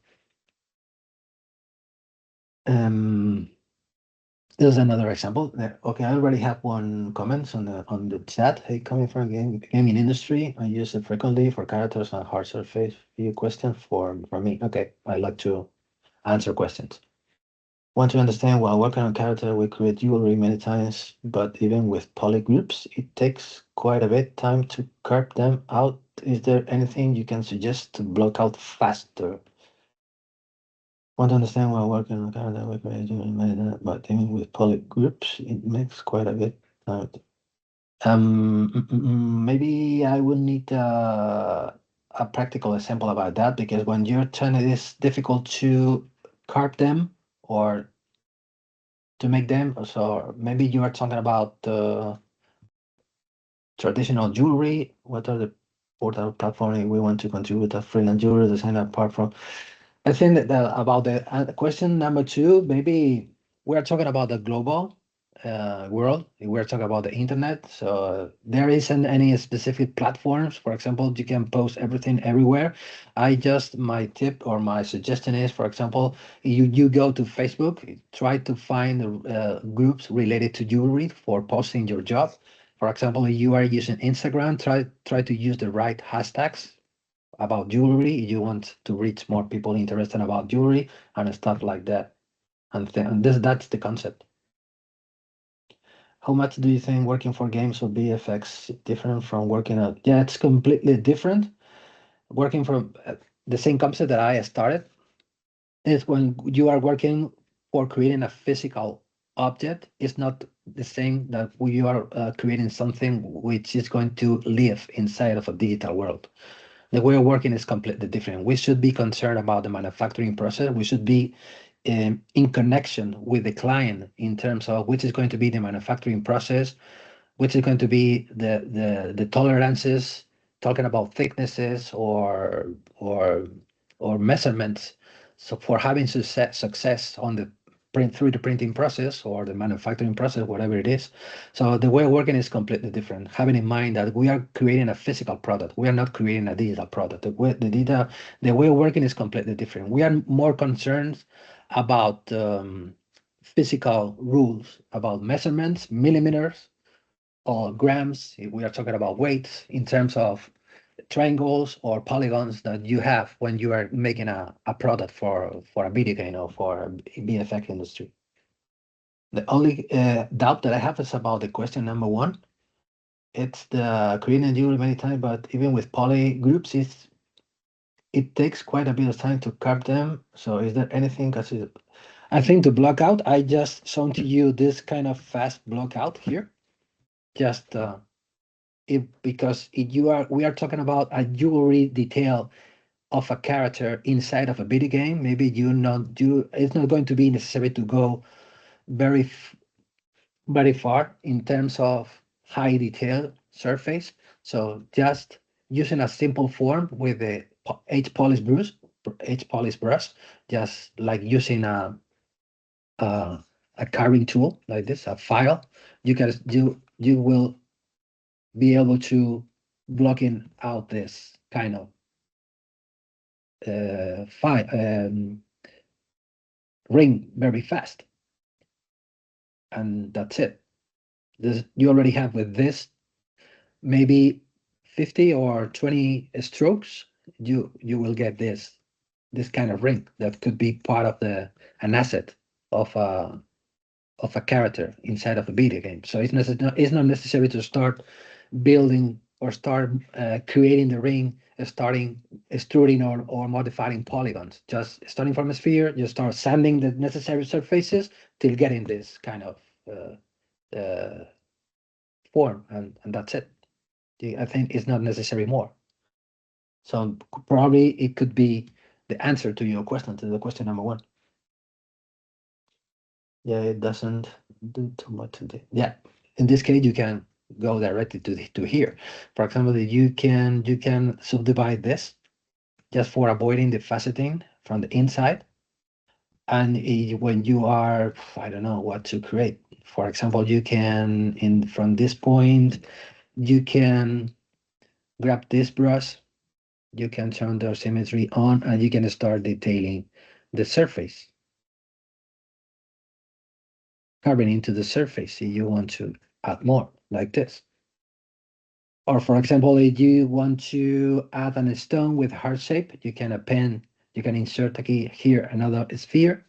There's another example. Okay, I already have one comment on the chat. Hey, coming from gaming industry, I use it frequently for characters and hard surface view question for me. Okay, I like to answer questions. Want to understand while working on character, we create jewelry many times, but even with poly groups, it takes quite a bit time to carve them out. Is there anything you can suggest to block out faster? Want to understand while working on character, we create jewelry many times, but even with poly groups, it makes quite a bit time. Maybe I would need a practical example about that, because when you're trying, it is difficult to carve them or to make them. So maybe you are talking about traditional jewelry. What are the portal platforms we want to contribute a freelance jewelry design apart from? I think that about the question number two, maybe we're talking about the global world. We're talking about the internet. So there isn't any specific platforms. For example, you can post everything everywhere. My tip or my suggestion is, for example, you go to Facebook, try to find groups related to jewelry for posting your job. For example, if you are using Instagram, try to use the right hashtags about jewelry. You want to reach more people interested about jewelry and stuff like that. And that's the concept. How much do you think working for games or VFX different from working at? Yeah, it's completely different. Working for the same concept that I started is when you are working for creating a physical object. It's not the same that you are creating something which is going to live inside of a digital world. The way of working is completely different. We should be concerned about the manufacturing process. We should be in connection with the client in terms of which is going to be the manufacturing process, which is going to be the tolerances, talking about thicknesses or measurements. So for having success on the print through the printing process or the manufacturing process, whatever it is. So the way of working is completely different. Having in mind that we are creating a physical product, we are not creating a digital product. The way of working is completely different. We are more concerned about physical rules, about measurements, millimeters, or grams. If we are talking about weights in terms of triangles or polygons that you have when you are making a product for a video game or for a VFX industry. The only doubt that I have is about the question number one. It's the creating jewelry many times, but even with poly groups, it takes quite a bit of time to carve them. So is there anything? I think to block out, I just shown to you this kind of fast block out here. Just because we are talking about a jewelry detail of a character inside of a video game, maybe it's not going to be necessary to go very far in terms of high detail surface. So just using a simple form with the H polish brush, just like using a carving tool like this, a file, you will be able to blocking out this kind of ring very fast. And that's it. You already have with this maybe 50 or 20 strokes, you will get this kind of ring that could be part of an asset of a character inside of a video game. So it's not necessary to start building or start creating the ring, starting extruding or modifying polygons. Just starting from a sphere, you start sanding the necessary surfaces till getting this kind of form, and that's it. I think it's not necessary more. So probably it could be the answer to your question, to the question number one. Yeah, it doesn't do too much today. Yeah, in this case, you can go directly to here. For example, you can subdivide this just for avoiding the faceting from the inside. And when you are, I don't know what to create. For example, you can from this point, you can grab this brush, you can turn the symmetry on and you can start detailing the surface, carving into the surface if you want to add more, like this. Or for example, if you want to add a stone with heart shape, you can append, you can insert here another sphere.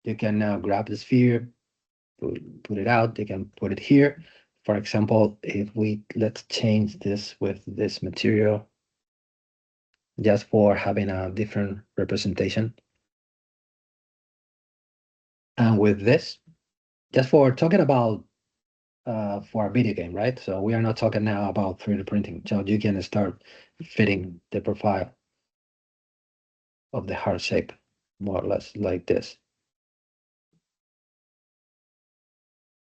You can now grab the sphere, put it out, you can put it here. For example, if let's change this with this material, just for having a different representation. And with this, just for talking about for a video game, right? So we are not talking now about 3D printing. So you can start fitting the profile of the heart shape, more or less like this.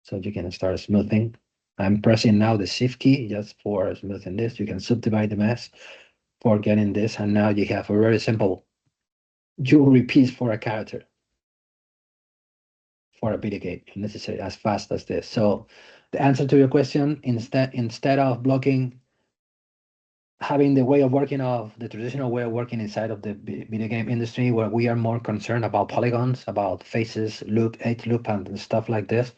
So you can start smoothing. I'm pressing now the Shift key just for smoothing this. You can subdivide the mass for getting this, and now you have a very simple jewelry piece for a character, for a video game, necessary as fast as this. So the answer to your question, instead of blocking, having the way of working of the traditional way of working inside of the video game industry, where we are more concerned about polygons, about faces, loop, edge loop, and stuff like this,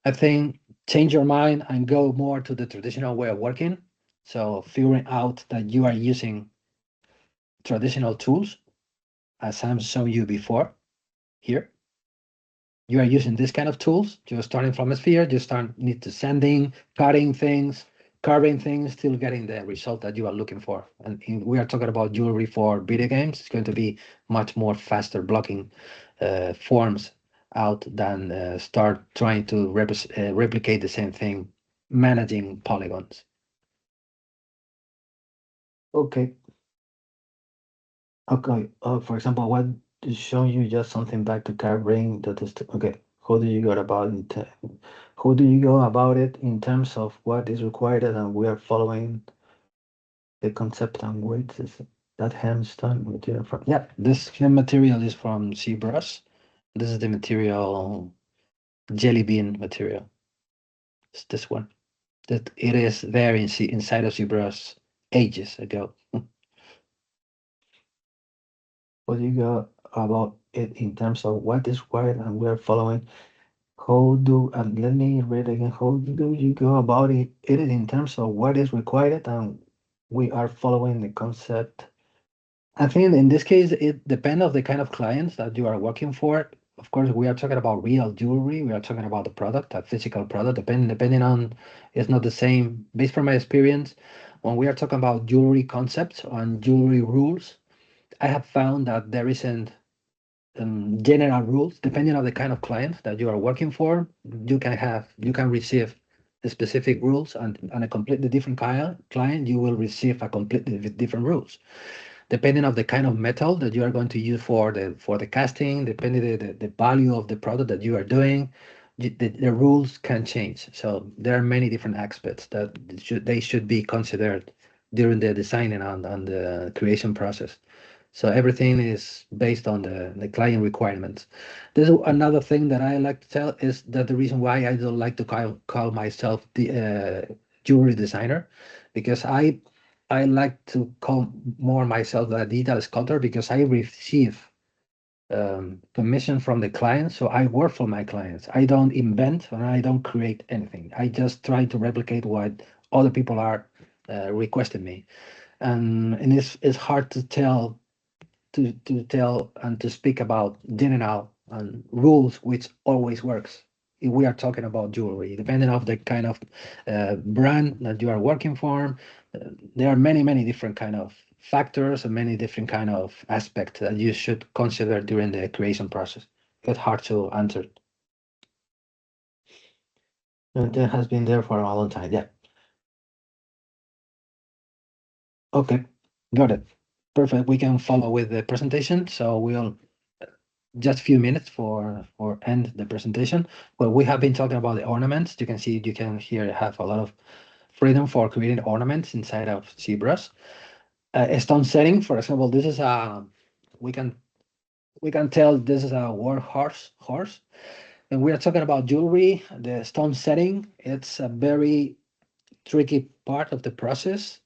I think change your mind and go more to the traditional way of working. So figuring out that you are using traditional tools, as I'm showing you before here. You are using this kind of tools. You're starting from a sphere, you need to sanding, cutting things, carving things, still getting the result that you are looking for. And we are talking about jewelry for video games. It's going to be much more faster blocking forms out than start trying to replicate the same thing, managing polygons. Okay. Okay. For example, what is showing you just something back to carving that is okay. How do you go about it? How do you go about it in terms of what is required and we are following the concept and weights? Is that handstone material from? Yeah, this hand material is from ZBrush. This is the material, jelly bean material. It's this one. That it is there inside of ZBrush ages ago. What do you go about it in terms of what is required and we are following? And let me read again. How do you go about it? It is in terms of what is required and we are following the concept. I think in this case, it depends on the kind of clients that you are working for. Of course, we are talking about real jewelry. We are talking about the product, a physical product, depending on, it's not the same. Based from my experience, when we are talking about jewelry concepts and jewelry rules, I have found that there isn't general rules. Depending on the kind of client that you are working for, you can receive the specific rules, and a completely different client, you will receive a completely different rules. Depending on the kind of metal that you are going to use for the casting, depending the value of the product that you are doing, the rules can change. So there are many different aspects that they should be considered during the designing and the creation process. So everything is based on the client requirements. There's another thing that I like to tell is that the reason why I don't like to call myself the jewelry designer, because I like to call more myself a digital sculptor, because I receive commission from the clients. So I work for my clients. I don't invent and I don't create anything. I just try to replicate what other people are requesting me. And it's hard to tell and to speak about general rules, which always works. If we are talking about jewelry, depending on the kind of brand that you are working for, there are many different kind of factors and many different kind of aspects that you should consider during the creation process. It's hard to answer. And that has been there for a long time. Yeah. Okay. Got it. Perfect. We can follow with the presentation. So we'll just a few minutes for end the presentation. Well, we have been talking about the ornaments. You can see, you can here have a lot of freedom for creating ornaments inside of ZBrush. Stone setting, for example, this is a, we can tell this is a war horse. And we are talking about jewelry. The stone setting, it's a very tricky part of the process.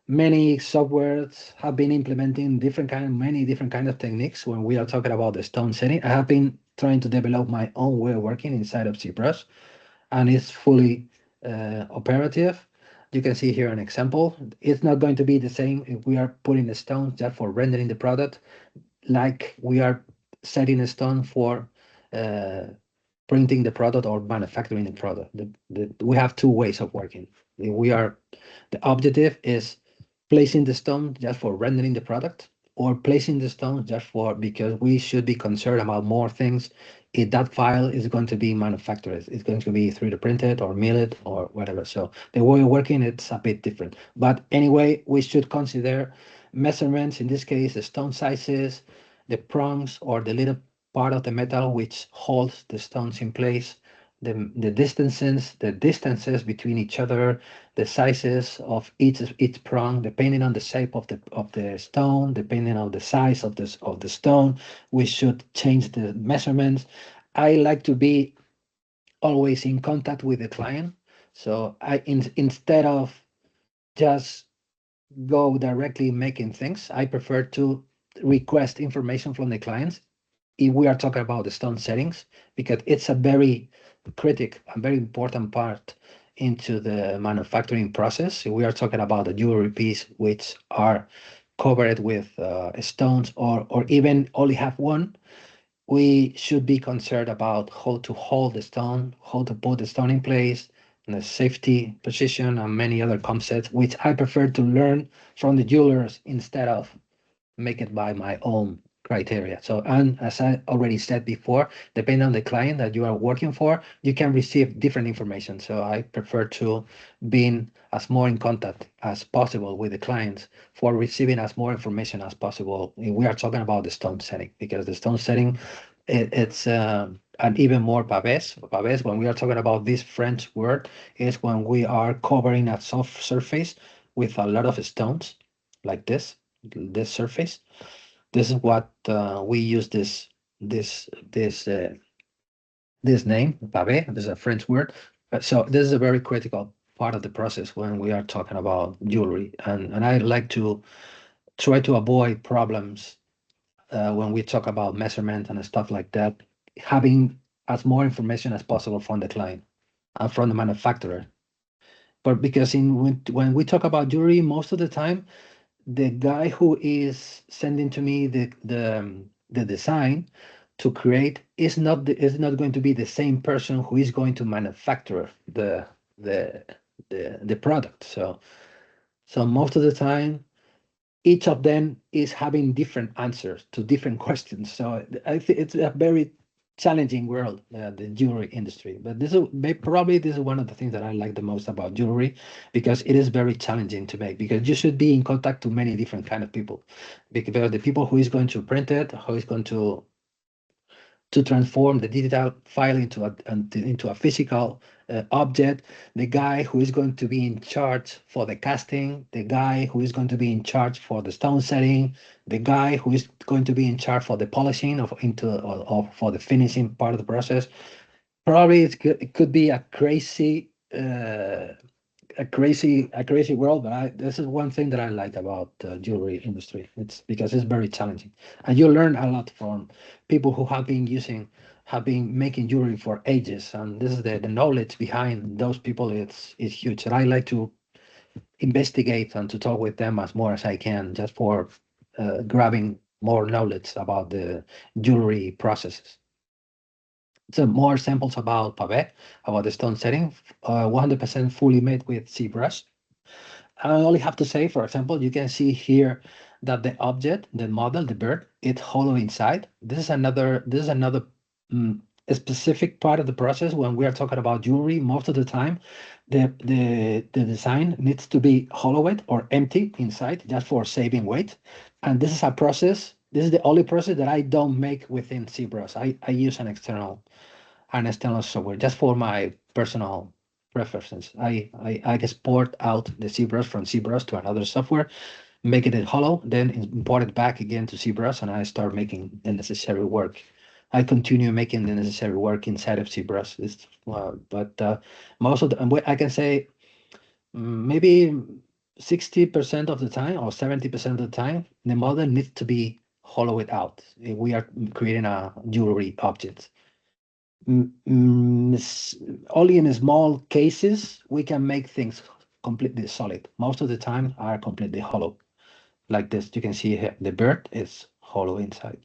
Many softwares have been implementing many different kind of techniques when we are talking about the stone setting. I have been trying to develop my own way of working inside of ZBrush, and it's fully operative. You can see here an example. It's not going to be the same if we are putting the stones just for rendering the product, like we are setting a stone for uh, printing the product or manufacturing the product. We have two ways of working. The objective is placing the stone just for rendering the product, or placing the stone just for because we should be concerned about more things. If that file is going to be manufactured, it's going to be 3D printed or milled or whatever. So the way of working, it's a bit different. But anyway, we should consider measurements, in this case, the stone sizes, the prongs or the little part of the metal which holds the stones in place, the distances between each other, the sizes of each prong, depending on the shape of the stone, depending on the size of the stone, we should change the measurements. I like to be always in contact with the client, so instead of just go directly making things, I prefer to request information from the clients if we are talking about the stone settings, because it's a very critic and very important part into the manufacturing process. If we are talking about the jewelry piece, which are covered with stones, or even only have one, we should be concerned about how to hold the stone, how to put the stone in place, and the safety position, and many other concepts, which I prefer to learn from the jewelers instead of make it by my own criteria. So, and as I already said before, depending on the client that you are working for, you can receive different information. So I prefer to being as more in contact as possible with the clients for receiving as more information as possible. We are talking about the stone setting, because the stone setting, it's and even more pavés. Pavés, when we are talking about this French word, is when we are covering a soft surface with a lot of stones, like this surface. This is what we use this name, pavé. This is a French word. So this is a very critical part of the process when we are talking about jewelry, and I like to try to avoid problems when we talk about measurement and stuff like that, having as more information as possible from the client and from the manufacturer. But because when we talk about jewelry, most of the time the guy who is sending to me the design to create is not going to be the same person who is going to manufacture the the product. So most of the time, each of them is having different answers to different questions. So I think it's a very challenging world, the jewelry industry. But probably this is one of the things that I like the most about jewelry, because it is very challenging to make, because you should be in contact to many different kind of people, because the people who is going to print it, who is going to transform the digital file into a physical object, the guy who is going to be in charge for the casting, the guy who is going to be in charge for the stone setting, the guy who is going to be in charge for the polishing or for the finishing part of the process. Probably it could be a crazy world, but this is one thing that I like about the jewelry industry. It's because it's very challenging, and you learn a lot from people who have been making jewelry for ages, and this is the knowledge behind those people. It's huge, and I like to investigate and to talk with them as more as I can, just for grabbing more knowledge about the jewelry processes. So more samples about pavé, about the stone setting, 100% fully made with ZBrush. I only have to say, for example, you can see here that the object, the model, the bird, it's hollow inside. This is another mm, specific part of the process when we are talking about jewelry. Most of the time, the design needs to be hollowed or empty inside, just for saving weight. And this is a process. This is the only process that I don't make within ZBrush. I use an external software just for my personal preferences. I export out the ZBrush from ZBrush to another software, making it hollow, then import it back again to ZBrush, and I start making the necessary work. I continue making the necessary work inside of ZBrush. But most of the, I can say maybe 60% of the time or 70% of the time, the model needs to be hollowed out if we are creating a jewelry object. Only in small cases we can make things completely solid. Most of the time are completely hollow. Like this, you can see here, the bird is hollow inside.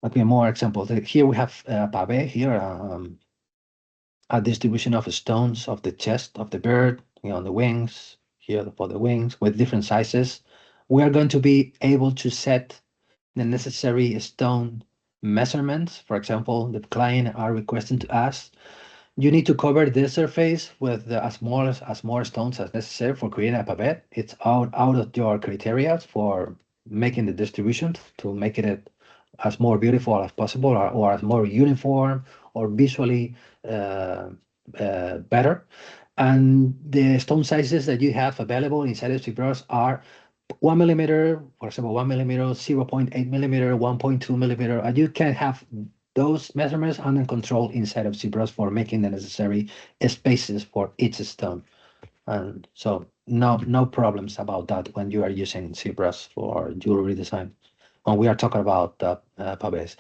Okay, more examples. Here we have pave here, a distribution of stones of the chest of the bird, the wings, here for the wings with different sizes. We are going to be able to set the necessary stone measurements. For example, the client are requesting to us, you need to cover this surface with as more stones as necessary for creating a pavette. It's out of your criteria for making the distribution to make it as more beautiful as possible, or as more uniform or visually uh, better. And the stone sizes that you have available inside of ZBrush are 1 millimeter, for example, 1 millimeter, 0.8 millimeter, 1.2 millimeter, and you can have those measurements under control inside of ZBrush for making the necessary spaces for each stone. And so no problems about that when you are using ZBrush for jewelry design. When we are talking about pavés.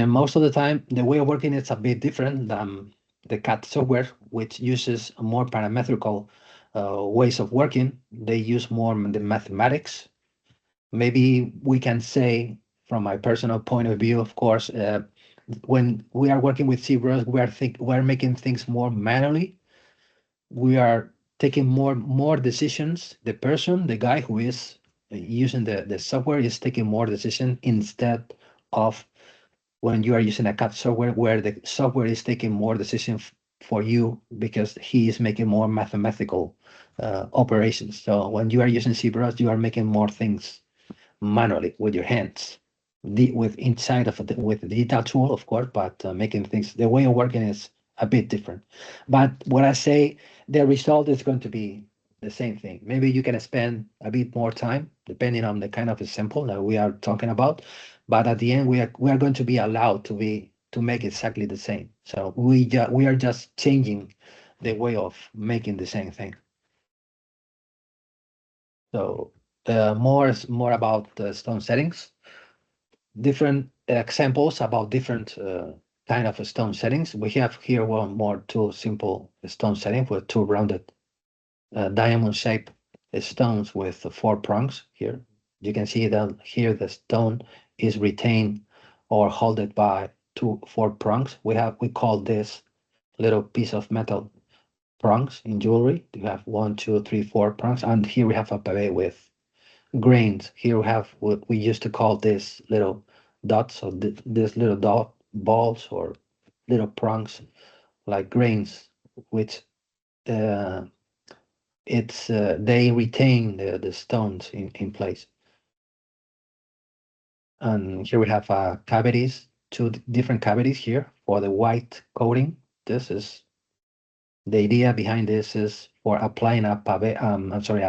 Most of the time, the way of working is a bit different than the CAD software, which uses more parametrical ways of working. They use more the mathematics. Maybe we can say, from my personal point of view, of course, when we are working with ZBrush, we are making things more manually. We are taking more decisions. The guy who is using the software is taking more decision instead of when you are using a CAD software where the software is taking more decision for you because he is making more mathematical operations. So when you are using ZBrush, you are making more things manually with your hands, with inside of it, with the digital tool, of course, but making things, the way of working is a bit different. But what I say, the result is going to be the same thing. Maybe you can spend a bit more time depending on the kind of sample that we are talking about, but at the end we are going to be allowed to make exactly the same. So we are just changing the way of making the same thing. So more about the stone settings, different examples about different kind of stone settings. We have here two simple stone settings with two rounded diamond shape stones with 4 prongs here. You can see that here the stone is retained or held by 4 prongs. We call this little piece of metal prongs in jewelry. You have 1, 2, 3, 4 prongs, and here we have a pavé with grains. Here we have what we used to call this little dots, or this little dot balls or little prongs like grains, which uh, they retain the stones in place. And here we have cavities, two different cavities here for the white coating. This is the idea behind this is for applying a pave, I'm sorry,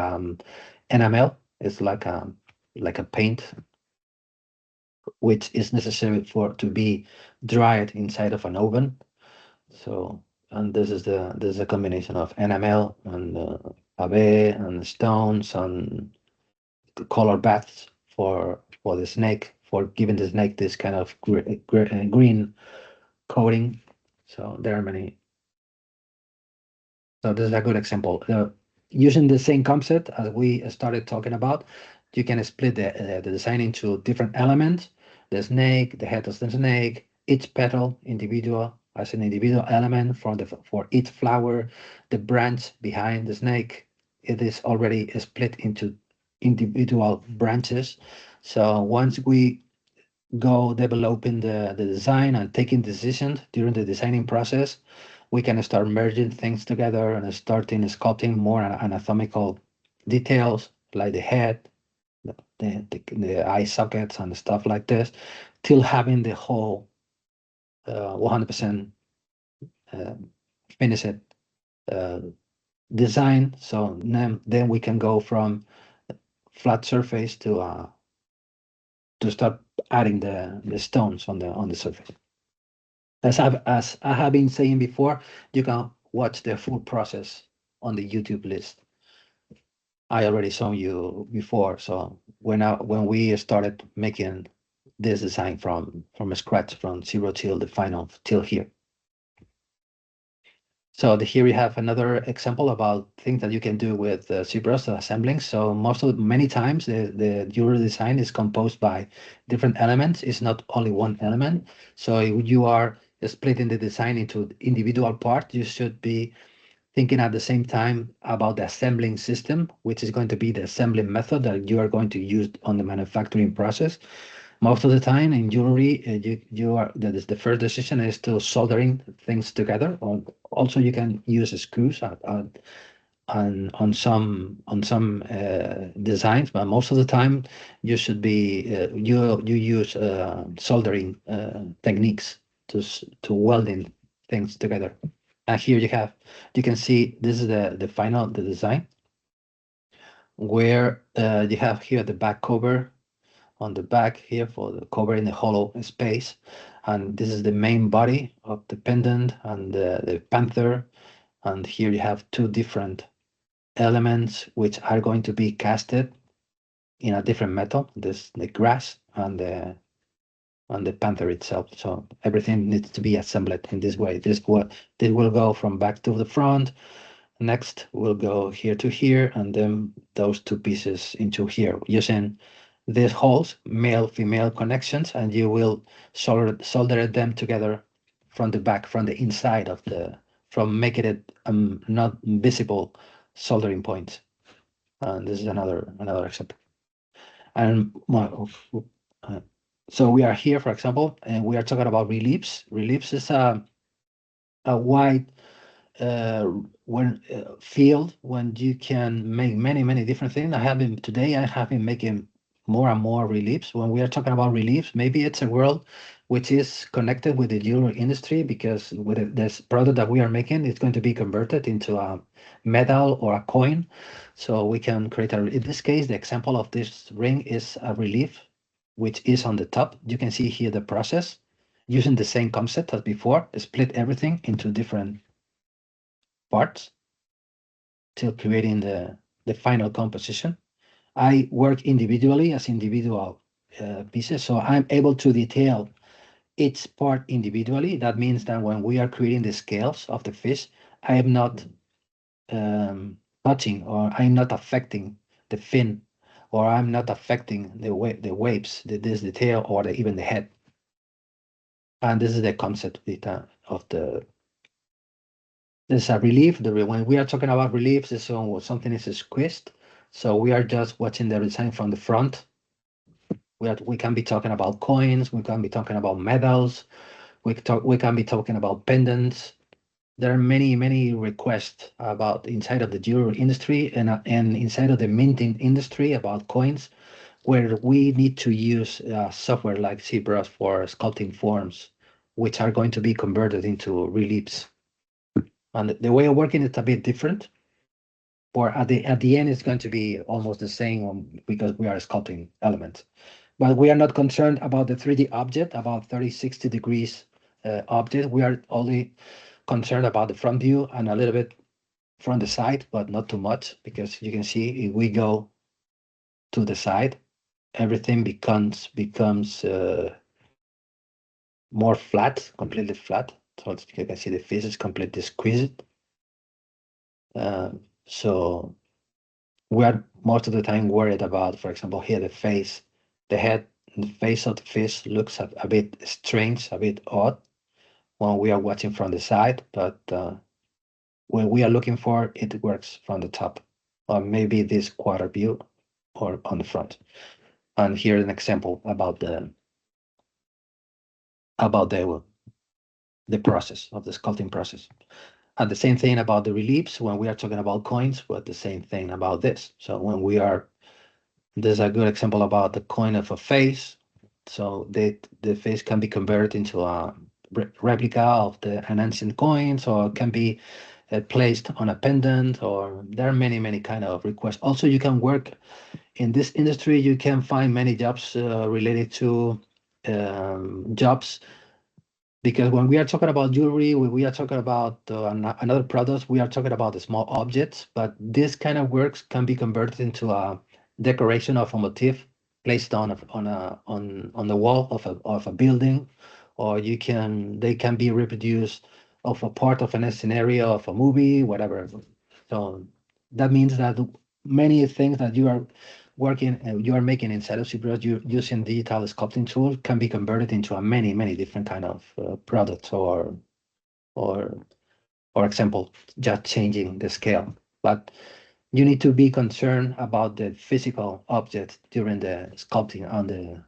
enamel. It's like a paint which is necessary for to be dried inside of an oven. So, and this is a combination of enamel and pave and stones and color baths for the snake, for giving the snake this kind of green coating. So there are many. So this is a good example. Using the same concept as we started talking about, you can split the design into different elements. The snake, the head of the snake, each petal individual as an individual element for each flower, the branch behind the snake. It is already split into individual branches. So once we go developing the design and taking decisions during the designing process, we can start merging things together and starting sculpting more anatomical details like the head, the eye sockets and stuff like this, till having the whole 100% finished uh, design. So then we can go from flat surface to start adding the stones on the surface. As I have been saying before, you can watch the full process on the YouTube list. I already shown you before. So when we started making this design from scratch, from zero till the final till here. So here we have another example about things that you can do with ZBrush assembling. So many times the jewelry design is composed by different elements. It's not only one element. So if you are splitting the design into individual parts, you should be thinking at the same time about the assembling system, which is going to be the assembling method that you are going to use on the manufacturing process. Most of the time in jewelry, that is the first decision is to soldering things together. Or also you can use screws on some designs, but most of the time you should be you use soldering techniques to welding things together. And here you can see this is the final design, where you have here the back cover on the back here for the cover in the hollow space, and this is the main body of the pendant and the panther, and here you have two different elements which are going to be casted in a different metal. This the grass and the panther itself. So everything needs to be assembled in this way. This will go from back to the front. Next, we'll go here to here, and then those two pieces into here using these holes, male-female connections, and you will solder them together from the back, from the inside of from making it not visible soldering points. And this is another example. And so we are here, for example, and we are talking about reliefs. Reliefs is a wide when field when you can make many different things. Today I have been making more and more reliefs. When we are talking about reliefs, maybe it's a world which is connected with the jewelry industry, because with this product that we are making, it's going to be converted into a metal or a coin. So we can create in this case, the example of this ring is a relief, which is on the top. You can see here the process using the same concept as before, split everything into different parts till creating the final composition. I work individually as individual pieces, so I'm able to detail each part individually. That means that when we are creating the scales of the fish, I am not touching, or I'm not affecting the fin, or I'm not affecting the waves, this detail, or even the head. And this is the concept of the There's a relief. When we are talking about reliefs, it's something is squeezed. So we are just watching the design from the front. We can be talking about coins. We can be talking about medals. We can be talking about pendants. There are many requests about inside of the jewelry industry and inside of the minting industry about coins, where we need to use software like ZBrush for sculpting forms, which are going to be converted into reliefs. And the way of working is a bit different, or at the end it's going to be almost the same, because we are sculpting elements. But we are not concerned about the 3D object, about 30-60 degrees object. We are only concerned about the front view and a little bit from the side, but not too much, because you can see if we go to the side, everything becomes more flat, completely flat. So you can see the face is completely squeezed. So we are most of the time worried about, for example, here the face, the head, the face of the fish looks a bit strange, a bit odd when we are watching from the side, but when we are looking for it, it works from the top, or maybe this quarter view or on the front. And here's an example about the process of the sculpting process. And the same thing about the reliefs when we are talking about coins, but the same thing about this. So when we are, there's a good example about the coin of a face. So the face can be converted into a replica of an ancient coins, or can be placed on a pendant, or there are many kind of requests. Also, you can work in this industry. You can find many jobs related to jobs Because when we are talking about jewelry, when we are talking about another products, we are talking about the small objects, but this kind of works can be converted into a decoration of a motif placed on the wall of a building, or they can be reproduced of a part of a scenario of a movie, whatever. So that means that many things that you are you are making inside of ZBrush, you using digital sculpting tool can be converted into a many different kind of products or or example, just changing the scale. But you need to be concerned about the physical object during the sculpting and the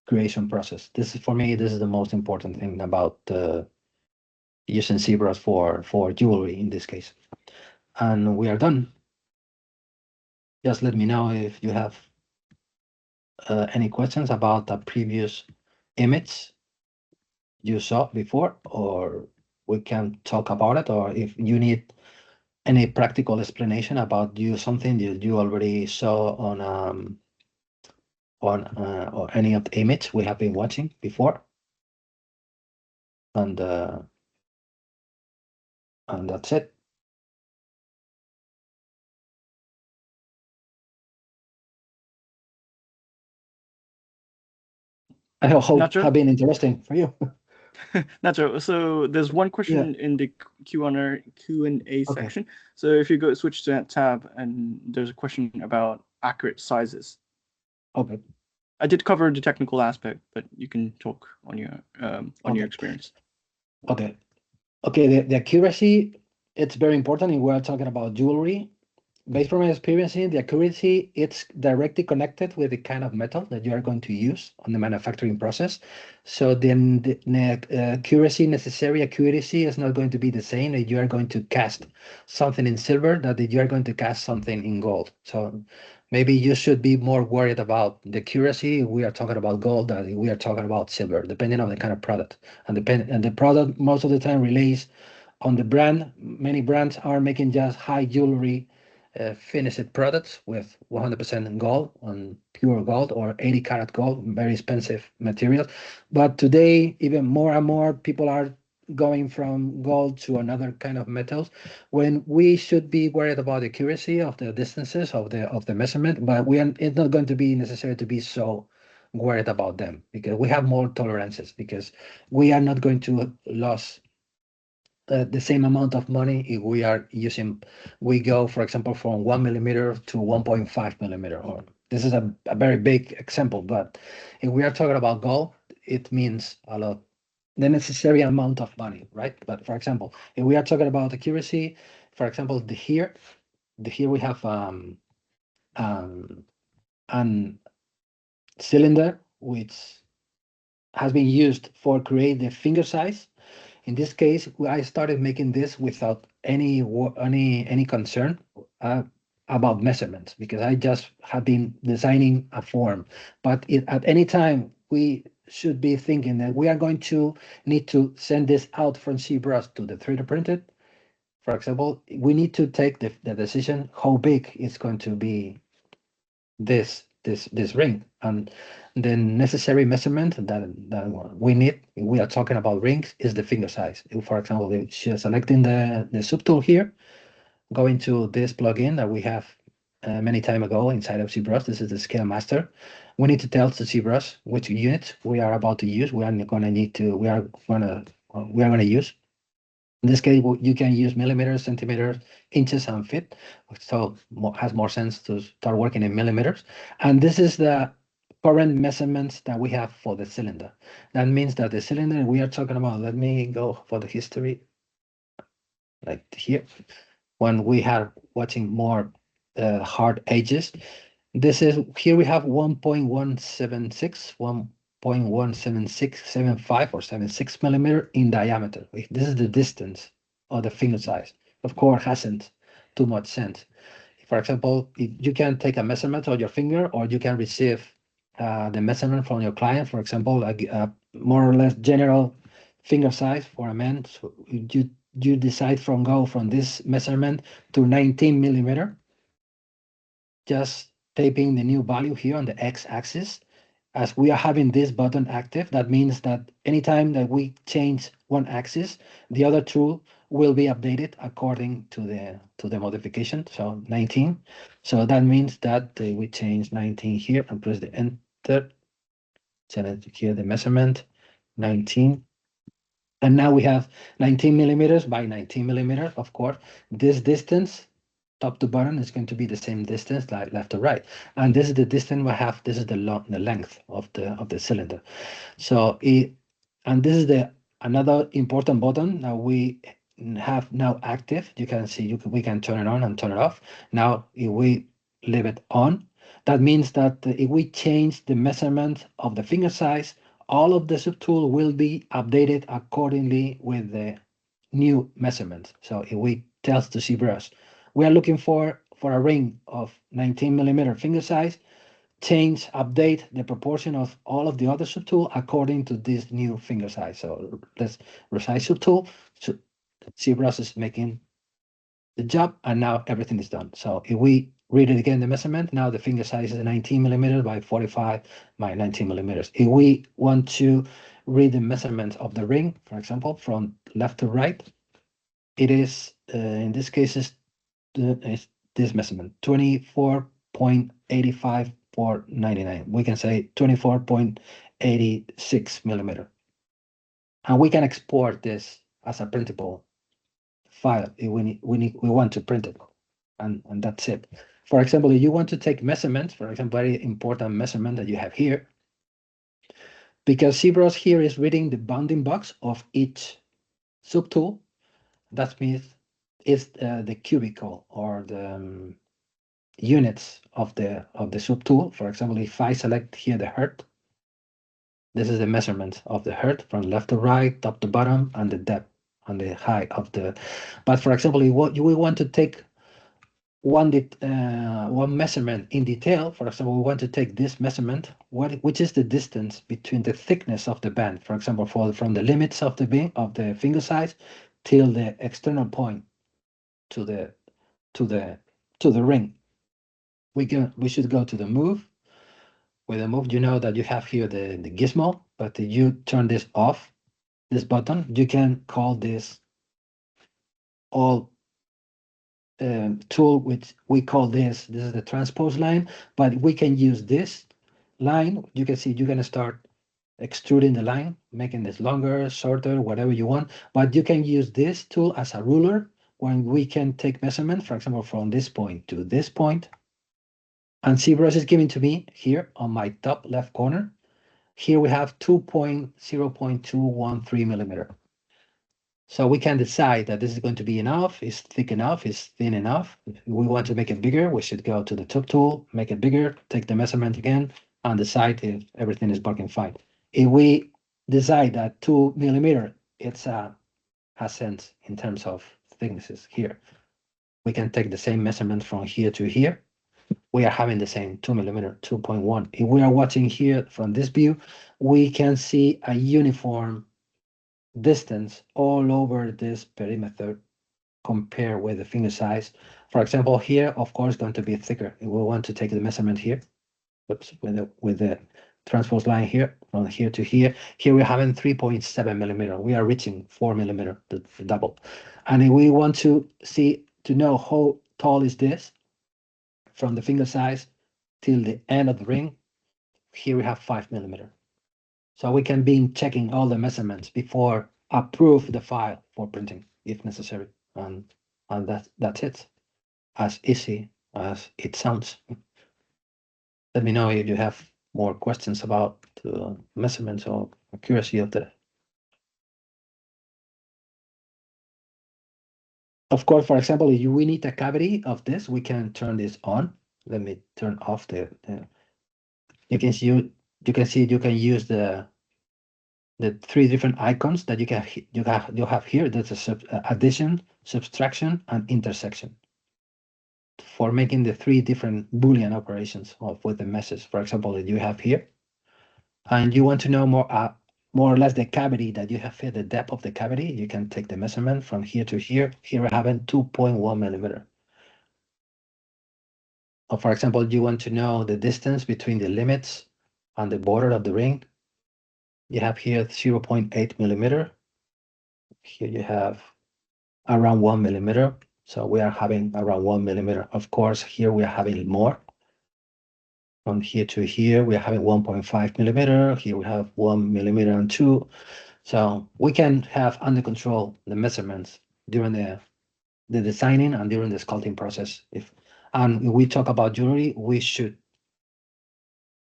creation process. This is for me, this is the most important thing about using ZBrush for jewelry in this case. And we are done. Just let me know if you have any questions about the previous image you saw before, or we can talk about it, or if you need any practical explanation about something that you already saw on or any of the image we have been watching before. And that's it. I hope Nacho? have been interesting for you. Nacho, so there's one Yeah. question in the Q&A Okay. section. So if you go switch to that tab, and there's a question about accurate sizes. Okay. I did cover the technical aspect, but you can talk on your Okay. experience. Okay. Okay. The accuracy, it's very important if we're talking about jewelry. Based from my experience, the accuracy, it's directly connected with the kind of metal that you are going to use on the manufacturing process. So then the necessary accuracy is not going to be the same if you are going to cast something in silver that if you are going to cast something in gold. So maybe you should be more worried about the accuracy. We are talking about gold, that we are talking about silver, depending on the kind of product. And the product most of the time relates on the brand. Many brands are making just high jewelry finished products with 100% gold on pure gold or 80 karat gold, very expensive material. But today, even more and more people are going from gold to another kind of metals, when we should be worried about the accuracy of the distances of the measurement, but it's not going to be necessary to be so worried about them, because we have more tolerances, because we are not going to lose the same amount of money if we go, for example, from 1 millimeter to 1.5 millimeter. Or this is a very big example, but if we are talking about gold, it means a lot, the necessary amount of money, right? But for example, if we are talking about accuracy, for example, here we have an cylinder which has been used for create the finger size. In this case, I started making this without any concern about measurements, because I just have been designing a form. But at any time, we should be thinking that we are going to need to send this out from ZBrush to the 3D printed. For example, we need to take the decision how big is going to be this ring, and the necessary measurement that we need, we are talking about rings, is the finger size. If, for example, selecting the subtool here, going to this plugin that we have many time ago inside of ZBrush, this is the scale master. We need to tell the ZBrush which unit we are about to use. We are going to use. In this case, you can use millimeters, centimeters, inches, and feet. So has more sense to start working in millimeters. And this is the current measurements that we have for the cylinder. That means that the cylinder we are talking about, let me go for the history, like here, when we are watching more hard edges. This is, here we have 1.176, 1.17675 or 76 millimeter in diameter. This is the distance of the finger size. Of course, hasn't too much sense. For example, you can take a measurement of your finger, or you can receive the measurement from your client. For example, a more or less general finger size for a man. So you decide go from this measurement to 19 millimeter, just taping the new value here on the x-axis. as we are having this button active, that means that anytime that we change one axis, the other tool will be updated according to the modification. So 19. So that means that we change 19 here and press the enter. Select here the measurement 19. And now we have 19 millimeters by 19 millimeters. Of course, this distance top to bottom is going to be the same distance like left to right. And this is the distance we have. This is the length of the cylinder. So and this is another important button that we have now active. You can see we can turn it on and turn it off. Now, if we leave it on, that means that if we change the measurement of the finger size, all of the subtool will be updated accordingly with the new measurement. So if we tell to ZBrush, we are looking for a ring of 19 millimeter finger size, change, update the proportion of all of the other subtool according to this new finger size. So let's resize subtool. So ZBrush is making the job, and now everything is done. So if we read it again, the measurement, now the finger size is 19 millimeters by 45 by 19 millimeters. If we want to read the measurement of the ring, for example, from left to right, it is, in this case, is this measurement, 24.85 for 99. We can say 24.86 millimeter. And we can export this as a printable file if we want to print it, and that's it. For example, if you want to take measurements, for example, very important measurement that you have here, because ZBrush here is reading the bounding box of each subtool. That means it's the cubicle or the units of the subtool. For example, if I select here the height, this is the measurement of the height from left to right, top to bottom, and the depth and the height of the. But for example, if we want to take one measurement in detail, for example, we want to take this measurement, which is the distance between the thickness of the band, for example, from the limits of the finger size till the external point to the ring. We should go to the move. With the move, you know that you have here the gizmo, but if you turn this off, this button, you can call this all tool, which we call this is the transpose line, but we can use this line. You can see you're going to start extruding the line, making this longer, shorter, whatever you want, but you can use this tool as a ruler when we can take measurement, for example, from this point to this point. And ZBrush is giving to me here on my top left corner. Here we have 0.213 millimeter. So we can decide that this is going to be enough, is thick enough, is thin enough. If we want to make it bigger, we should go to the top tool, make it bigger, take the measurement again, and decide if everything is working fine. If we decide that 2 millimeter, it's has sense in terms of thicknesses here. We can take the same measurement from here to here. We are having the same 2 millimeter, 2.1. If we are watching here from this view, we can see a uniform distance all over this perimeter compared with the finger size. For example, here, of course, going to be thicker. If we want to take the measurement here, oops, with the transpose line here, from here to here, here we're having 3.7 millimeter. We are reaching 4 millimeter, the double. And if we want to know how tall is this, from the finger size till the end of the ring, here we have 5 millimeter. So we can be checking all the measurements before approve the file for printing if necessary. And that's it. As easy as it sounds. Let me know if you have more questions about the measurements or accuracy of the. Of course, for example, if we need a cavity of this, we can turn this on. Let me turn off the you can see you can use the 3 different icons that you have here. That's a addition, subtraction, and intersection for making the 3 different Boolean operations with the message. For example, that you have here, and you want to know more or less the cavity that you have here, the depth of the cavity. You can take the measurement from here to here. Here we're having 2.1 millimeter. Or for example, you want to know the distance between the limits on the border of the ring. You have here 0.8 millimeter. Here you have around 1 millimeter. So we are having around 1 millimeter. Of course, here we are having more. From here to here, we are having 1.5 millimeter. Here we have 1 millimeter and 2. So we can have under control the measurements during the designing and during the sculpting process. If we talk about jewelry, we should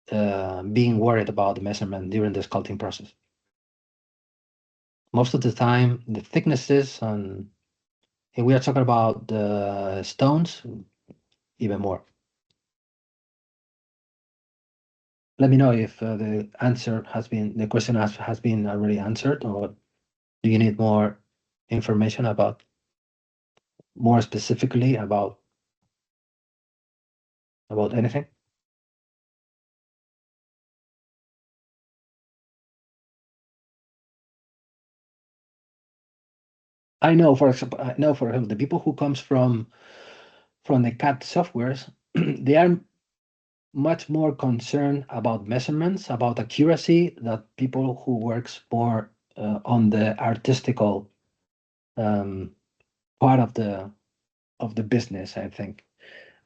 being worried about the measurement during the sculpting process. Most of the time, the thicknesses, and if we are talking about the stones, even more. Let me know if the question has been already answered, or do you need more information about, more specifically about anything? I know, for example, the people who comes from the CAD softwares, they are much more concerned about measurements, about accuracy, than people who works more on the artistical part of the business. I think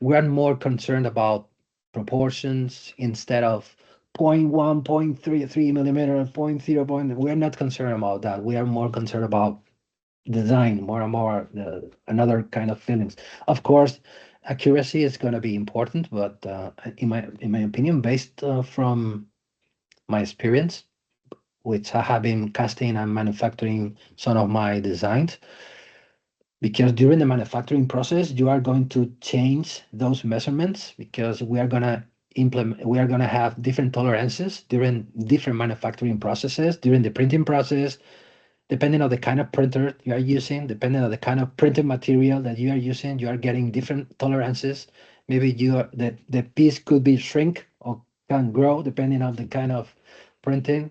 we are more concerned about proportions instead of 0.1, 0.33 millimeter, 0.0. We are not concerned about that. We are more concerned about design, more and more another kind of feelings. Of course, accuracy is going to be important, but in my opinion, based from my experience, which I have been casting and manufacturing some of my designs, because during the manufacturing process, you are going to change those measurements, because we are going to have different tolerances during different manufacturing processes, during the printing process, depending on the kind of printer you are using, depending on the kind of printed material that you are using, you are getting different tolerances. Maybe the piece could be shrink or can grow depending on the kind of printer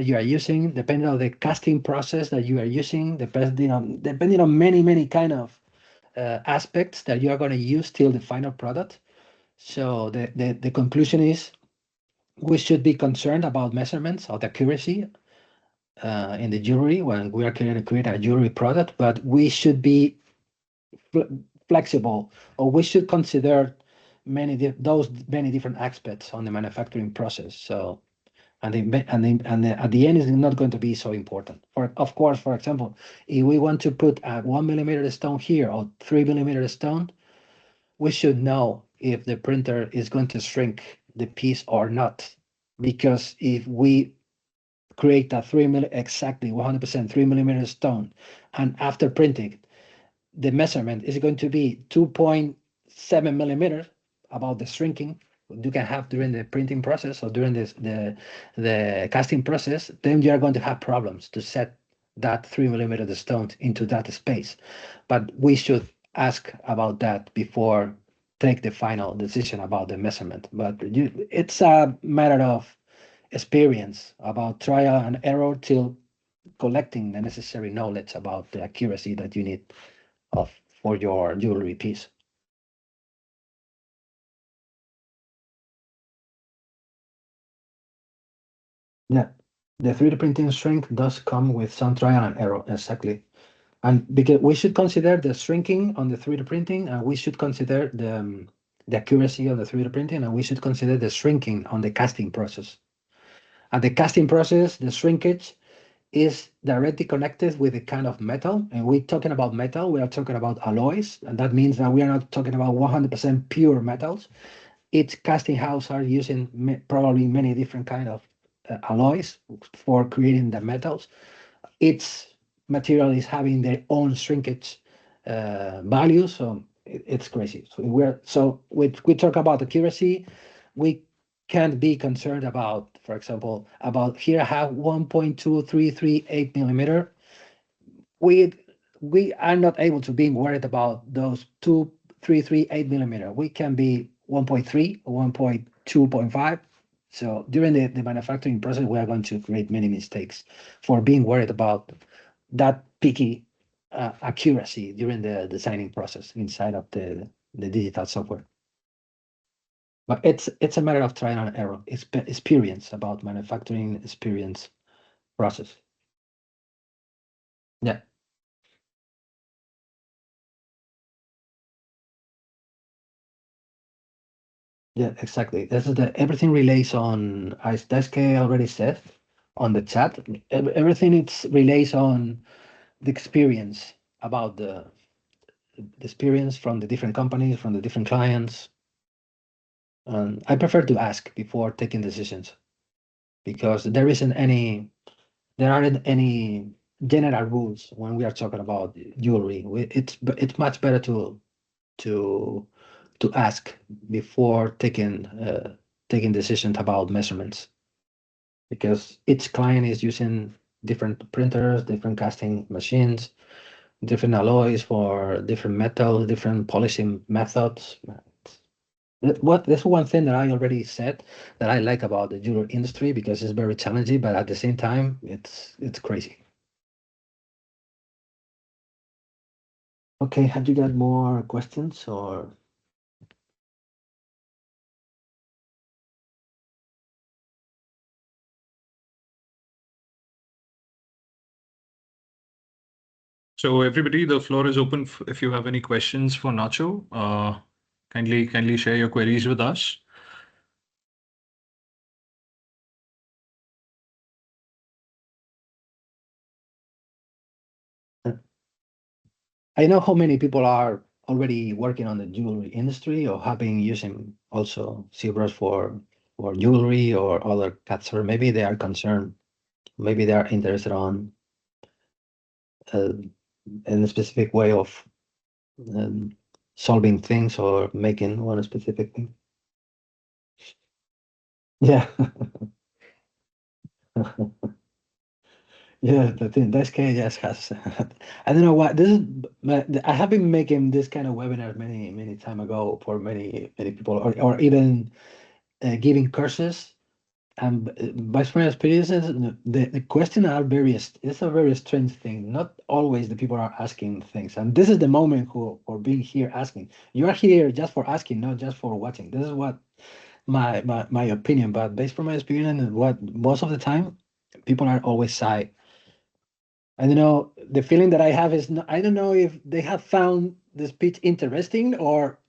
you are using, depending on the casting process that you are using, depending on many kind of aspects that you are going to use till the final product. So the conclusion is we should be concerned about measurements of accuracy in the jewelry when we are trying to create a jewelry product, but we should be flexible, or we should consider many different aspects on the manufacturing process. So, at the end, is not going to be so important. Of course, for example, if we want to put a 1 millimeter stone here or 3 millimeter stone, we should know if the printer is going to shrink the piece or not, because if we create a 100% 3 millimeter stone, and after printing, the measurement is going to be 2.7 millimeters, about the shrinking you can have during the printing process or during the casting process, then you are going to have problems to set that 3 millimeter stone into that space. But we should ask about that before take the final decision about the measurement. But it's a matter of experience, about trial and error, till collecting the necessary knowledge about the accuracy that you need for your jewelry piece. Yeah, the 3D printing shrink does come with some trial and error, exactly. And because we should consider the shrinking on the 3D printing, and we should consider the accuracy of the 3D printing, and we should consider the shrinking on the casting process. And the casting process, the shrinkage, is directly connected with the kind of metal. And we're talking about metal, we are talking about alloys, and that means that we are not talking about 100% pure metals. Each casting house are using probably many different kind of alloys for creating the metals. Each material is having their own shrinkage value, so it's crazy. So we talk about accuracy, we can't be concerned about, for example, about here I have 1.2338 millimeter. We are not able to be worried about those 2.338 millimeter. We can be 1.3 or 1.2.5. So during the manufacturing process, we are going to create many mistakes for being worried about that picky accuracy during the designing process inside of the digital software. But it's a matter of trial and error. It's experience about manufacturing experience process. Yeah. Yeah, exactly. This is everything relates on, as Daisuke already said on the chat, everything it's relates on the experience about the experience from the different companies, from the different clients. And I prefer to ask before taking decisions because there aren't any general rules when we are talking about jewelry. It's much better to ask before taking decisions about measurements because each client is using different printers, different casting machines, different alloys for different metals, different polishing methods. That's one thing that I already said that I like about the jewelry industry because it's very challenging, but at the same time, it's crazy. Okay, have you got more questions or? So everybody, the floor is open if you have any questions for Nacho. Kindly share your queries with us. I know how many people are already working on the jewelry industry or have been using also ZBrush for jewelry or other cuts, or maybe they are concerned, maybe they are interested on in a specific way of solving things or making one specific thing. Yeah. Yeah, the thing, this case, yes, has. I don't know why this is. I have been making this kind of webinar many time ago for many people, or even giving courses. And by my experiences, the questions are it's a very strange thing. Not always the people are asking things, and this is the moment for being here asking. You are here just for asking, not just for watching. This is what my opinion. But based from my experience, and what most of the time, people are always shy. I don't know. The feeling that I have is I don't know if they have found the speech interesting or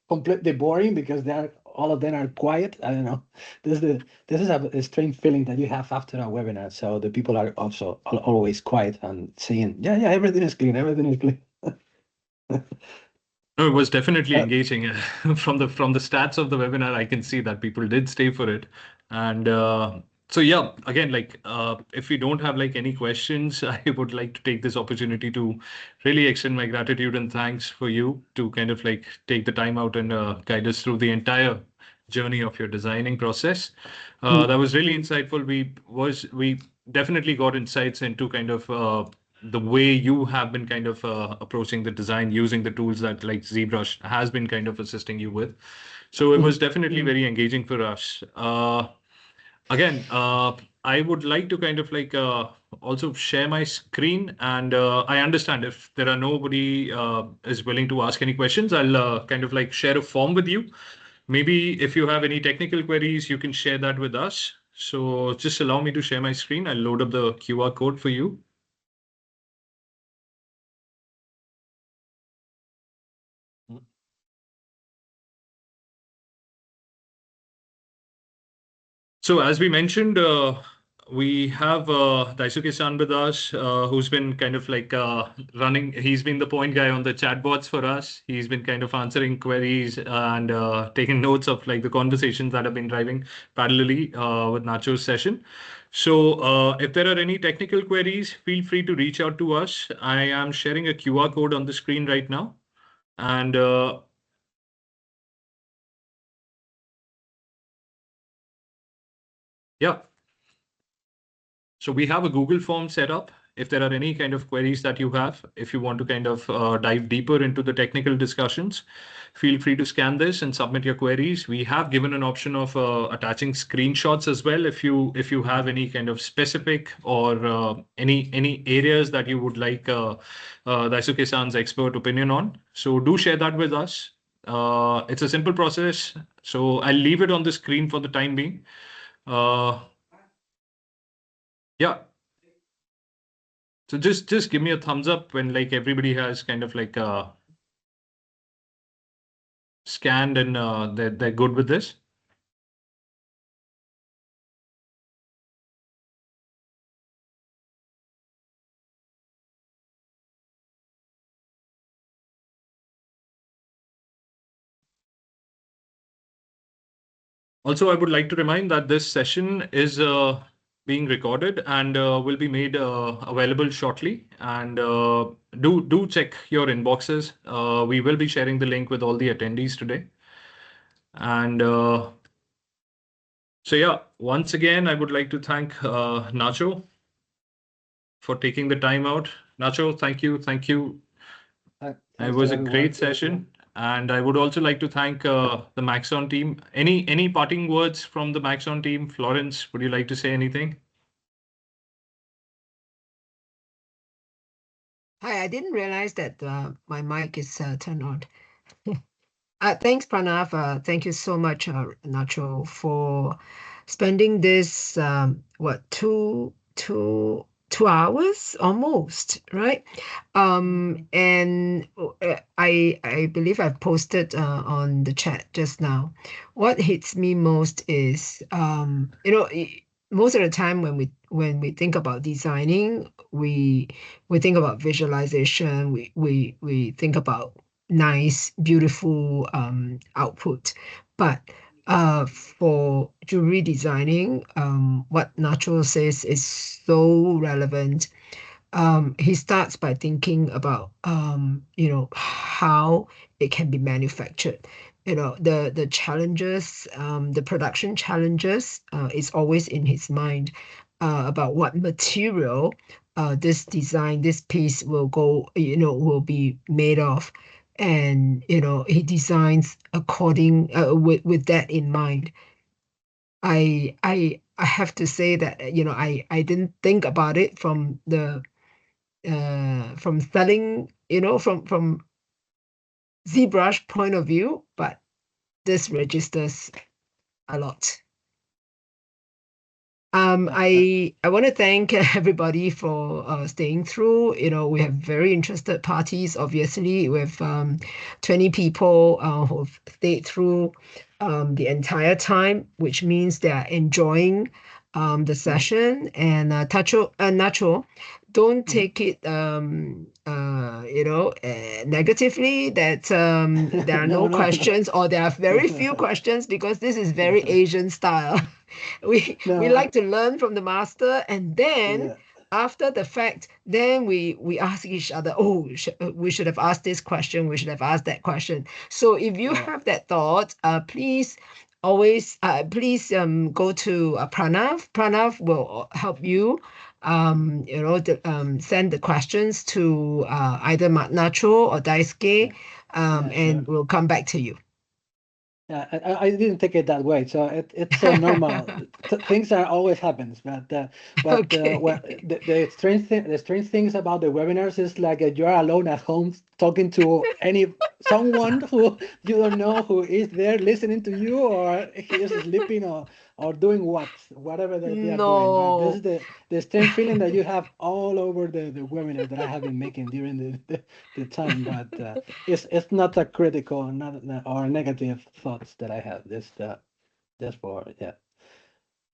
completely boring because they're all of them are quiet. I don't know. This is a strange feeling that you have after a webinar. So the people are also always quiet and saying, yeah, everything is clean, everything is clean. No, it was definitely engaging. From the stats of the webinar, I can see that people did stay for it. And so yeah, again, like if we don't have like any questions, I would like to take this opportunity to really extend my gratitude and thanks for you to kind of like take the time out and guide us through the entire journey of your designing process. That was really insightful. We definitely got insights into kind of the way you have been kind of approaching the design using the tools that like ZBrush has been kind of assisting you with. So it was definitely very engaging for us. Again, I would like to kind of like also share my screen, and I understand if there are nobody is willing to ask any questions, I'll kind of like share a form with you. Maybe if you have any technical queries, you can share that with us. So just allow me to share my screen. I'll load up the QR code for you. So as we mentioned, we have Daisuke-san with us, who's been kind of like running. He's been the point guy on the chatbots for us. He's been kind of answering queries and taking notes of like the conversations that have been driving parallelly with Nacho's session. So if there are any technical queries, feel free to reach out to us. I am sharing a QR code on the screen right now. And yeah. So we have a Google form set up. If there are any kind of queries that you have, if you want to kind of dive deeper into the technical discussions, feel free to scan this and submit your queries. We have given an option of attaching screenshots as well. If you have any kind of specific or any areas that you would like Daisuke-san's expert opinion on, so do share that with us. It's a simple process, so I'll leave it on the screen for the time being. Yeah. So just give me a thumbs up when like everybody has kind of like scanned and they're good with this. Also, I would like to remind that this session is being recorded and will be made available shortly. And do check your inboxes. We will be sharing the link with all the attendees today. And so yeah, once again, I would like to thank Nacho for taking the time out. Nacho, thank you. Thank you. It was a great session. And I would also like to thank the Maxon team. Any parting words from the Maxon team? Florence, would you like to say anything? Hi, I didn't realize that my mic is turned on. Thanks, Pranav. Thank you so much, Nacho, for spending this two hours almost, right? And I believe I've posted on the chat just now. What hits me most is most of the time when we think about designing, we think about visualization, we think about nice, beautiful output. But for jewelry designing, what Nacho says is so relevant. He starts by thinking about how it can be manufactured. The challenges, the production challenges is always in his mind about what material this design, this piece will be made of. And he designs according with that in mind. I have to say that I didn't think about it from the from selling, from ZBrush point of view, but this registers a lot. I want to thank everybody for staying through. We have very interested parties, obviously, with 20 people who've stayed through the entire time, which means they are enjoying the session. And Nacho, don't take it negatively that there are no questions or there are very few questions, because this is very Asian style. We like to learn from the master, and then after the fact, then we ask each other, we should have asked this question, we should have asked that question. So if you have that thought, please always go to Pranav will help you send the questions to either Nacho or Daisuke, and we'll come back to you. Yeah, I didn't take it that way, so it's so normal. Things are always happens, but Okay. the strange things about the webinars is like you're alone at home talking to someone who you don't know who is there listening to you, or he is sleeping or doing whatever they are doing. But this is the strange feeling that you have all over the webinar that I have been making during the time. But it's not a critical, or negative thoughts that I have. This just for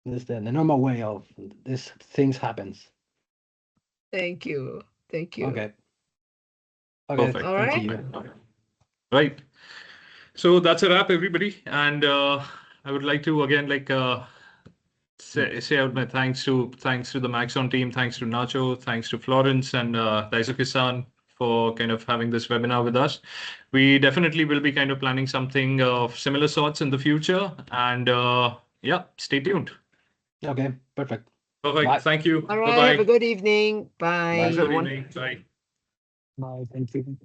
this the normal way of these things happens. Thank you. Okay. Perfect. All thank right. you. Right. So that's a wrap, everybody. And I would like to again say out my thanks to the Maxon team, thanks to Nacho, thanks to Florence and Daisuke-san for kind of having this webinar with us. We definitely will be kind of planning something of similar sorts in the future. And yeah, stay tuned. Okay, perfect. Perfect. Bye. Thank you. All right. Bye-bye. Have a good evening. Bye. Good evening. Bye. Bye. Thank you.